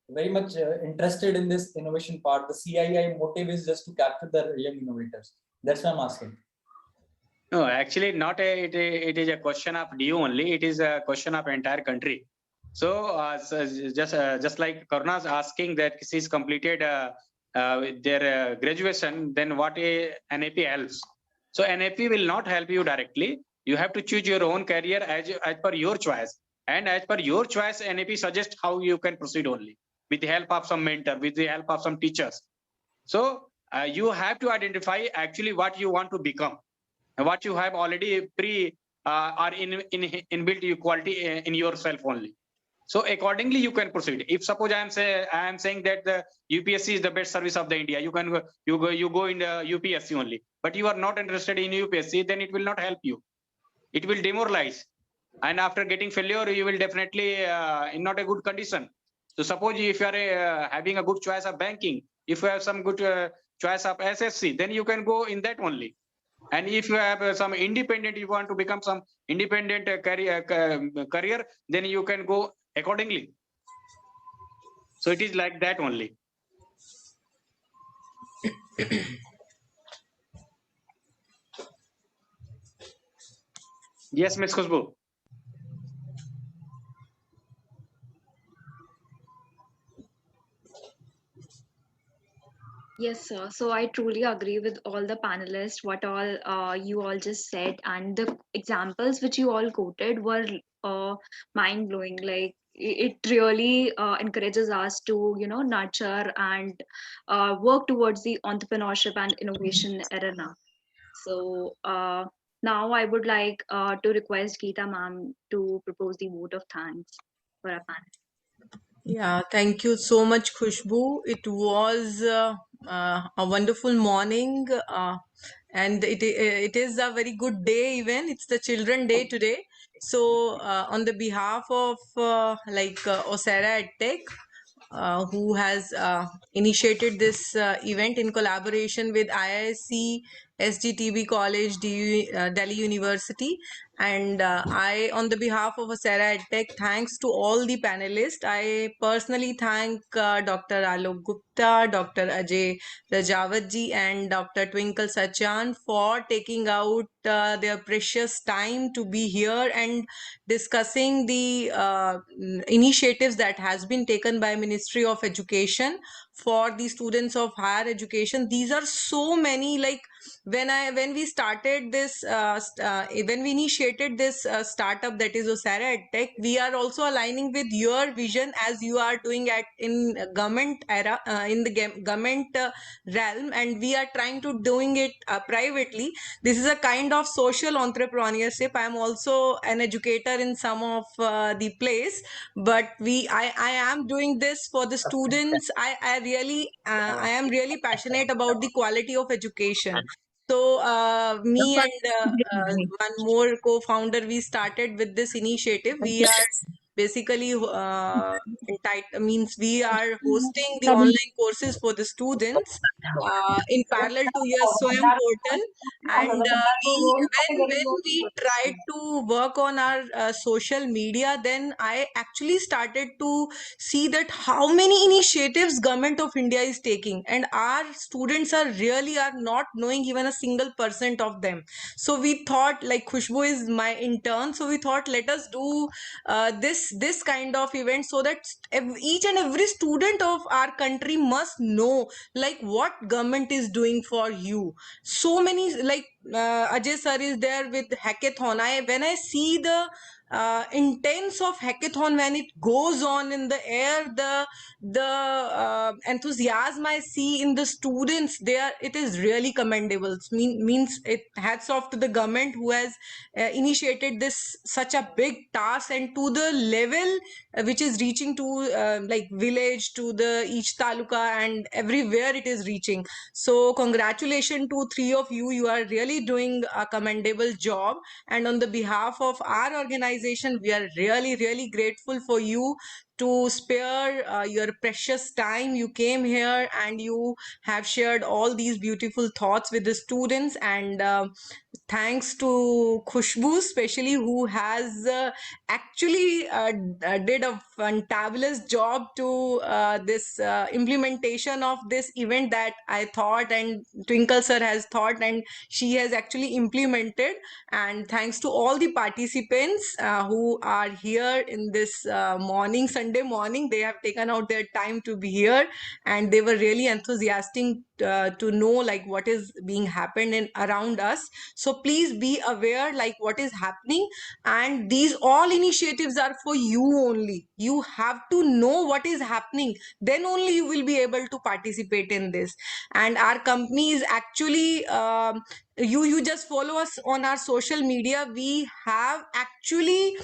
very much interested in this innovation part. The CII motive is just to capture the young innovators. That's why I'm asking. No, actually, not it is a question of DU only. It is a question of entire country. So, just like Karuna's asking that she's completed their graduation, then what a NAP helps? So NAP will not help you directly. You have to choose your own career as per your choice. And as per your choice, NAP suggests how you can proceed only, with the help of some mentor, with the help of some teachers. So you have to identify actually what you want to become, what you have already or inbuilt quality in yourself only. So accordingly, you can proceed. If suppose I am saying that the UPSC is the best service of the India, you go in the UPSC only, but you are not interested in UPSC, then it will not help you. It will demoralize. And after getting failure, you will definitely in not a good condition. So suppose if you are having a good choice of banking, if you have some good choice of SSC, then you can go in that only. And if you have some independent, you want to become some independent career, then you can go accordingly. So it is like that only. Yes, Ms. Khushbu. Yes, sir. So I truly agree with all the panelists, what all you all just said, and the examples which you all quoted were mind blowing. Like it really encourages us to, nurture and work towards the entrepreneurship and innovation arena. So now I would like to request Geeta ma'am to propose the vote of thanks for our panel. Yeah, thank you so much, Khushbu. It was a wonderful morning, and it is a very good day even. It's the Children Day today. So, on the behalf of Osera EdTech, who has initiated this event in collaboration with IISc, SGTB College, Delhi University. And I, on the behalf of Osera EdTech, thanks to all the panelists. I personally thank Dr. Alok Gupta, Dr. Ajay Rajawatji, and Dr. Twinkle Sachan for taking out their precious time to be here and discussing the initiatives that has been taken by Ministry of Education for the students of higher education. These are so many, like when we started this when we initiated this startup, that is Osera EdTech, we are also aligning with your vision as you are doing in government era, in the government realm, and we are trying to doing it privately. This is a kind of social entrepreneurship. I am also an educator in some of the place, but I am doing this for the students. I I am really passionate about the quality of education. So me and one more co-founder, we started with this initiative. We are basically means we are hosting the online courses for the students in parallel to your Swayam portal. And when we tried to work on our social media, then I actually started to see that how many initiatives government of India is taking, and our students are not knowing even a single % of them. So we thought, like, Khushbu is my intern, so we thought, let us do this kind of event, so that each and every student of our country must know, like, what government is doing for you. So many, like, Ajay sir is there with hackathon. When I see the intense of hackathon, when it goes on in the air, the enthusiasm I see in the students there, it is really commendable. Means it hats off to the government who has initiated this such a big task, and to the level which is reaching to like village, to the each taluka, and everywhere it is reaching. So congratulations to three of you. You are really doing a commendable job, and on the behalf of our organization, we are really grateful for you to spare your precious time. You came here and you have shared all these beautiful thoughts with the students. And thanks to Khushbu, especially, who has actually did a fantabulous job to this implementation of this event that I thought and Twinkle sir has thought, and she has actually implemented. And thanks to all the participants who are here in this Sunday morning. They have taken out their time to be here, and they were really enthusiastic to know, like, what is being happened in around us. So please be aware, like, what is happening, and these all initiatives are for you only. You have to know what is happening, then only you will be able to participate in this. And our company is actually you just follow us on our social media. We have actually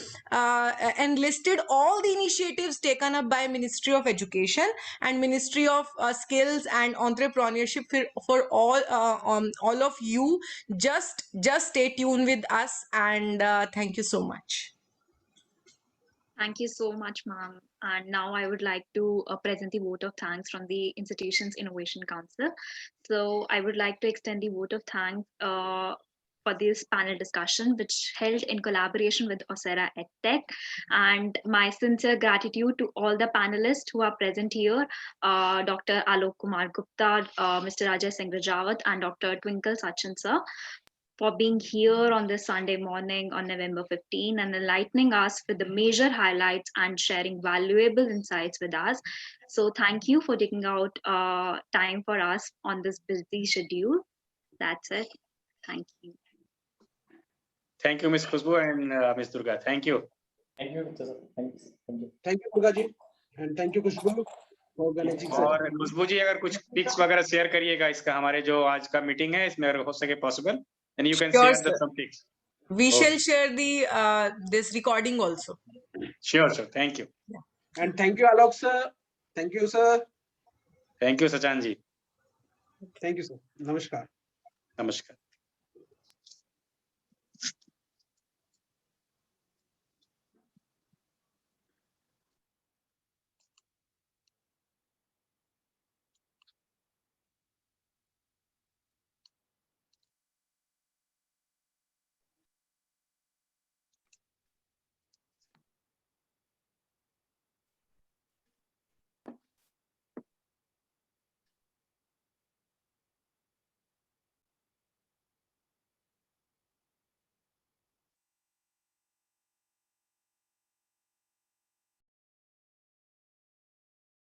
enlisted all the initiatives taken up by Ministry of Education and Ministry of Skills and Entrepreneurship for all of you. Just stay tuned with us, and thank you so much. Thank you so much, ma'am. And now I would like to present the vote of thanks from the Institution's Innovation Council. So I would like to extend the vote of thanks for this panel discussion, which held in collaboration with Osera EdTech. And my sincere gratitude to all the panelists who are present here, Dr. Alok Kumar Gupta, Mr. Ajay Singh Rajawat, and Dr. Twinkle Sachin sir, for being here on this Sunday morning on November 15 and enlightening us with the major highlights and sharing valuable insights with us. So thank you for taking out time for us on this busy schedule. That's it. Thank you. Thank you, Ms. Khushbu and Ms. Durga. Thank you. Thank you. Thank you. Thank you, Durga ji, and thank you, Khushbu, for organizing such. और खुशबू जी, अगर कुछ pics वगैरह share करिएगा इसका, हमारे जो आज का मीटिंग है इसमें अगर हो सके possible, and you can Sure, share the sir. some pics. We Okay. shall share the this recording also. Sure, sir. Thank you. And thank you, Alok sir. Thank you, sir. Thank you, Sachan ji. Thank you, sir. Namaskar. Namaskar.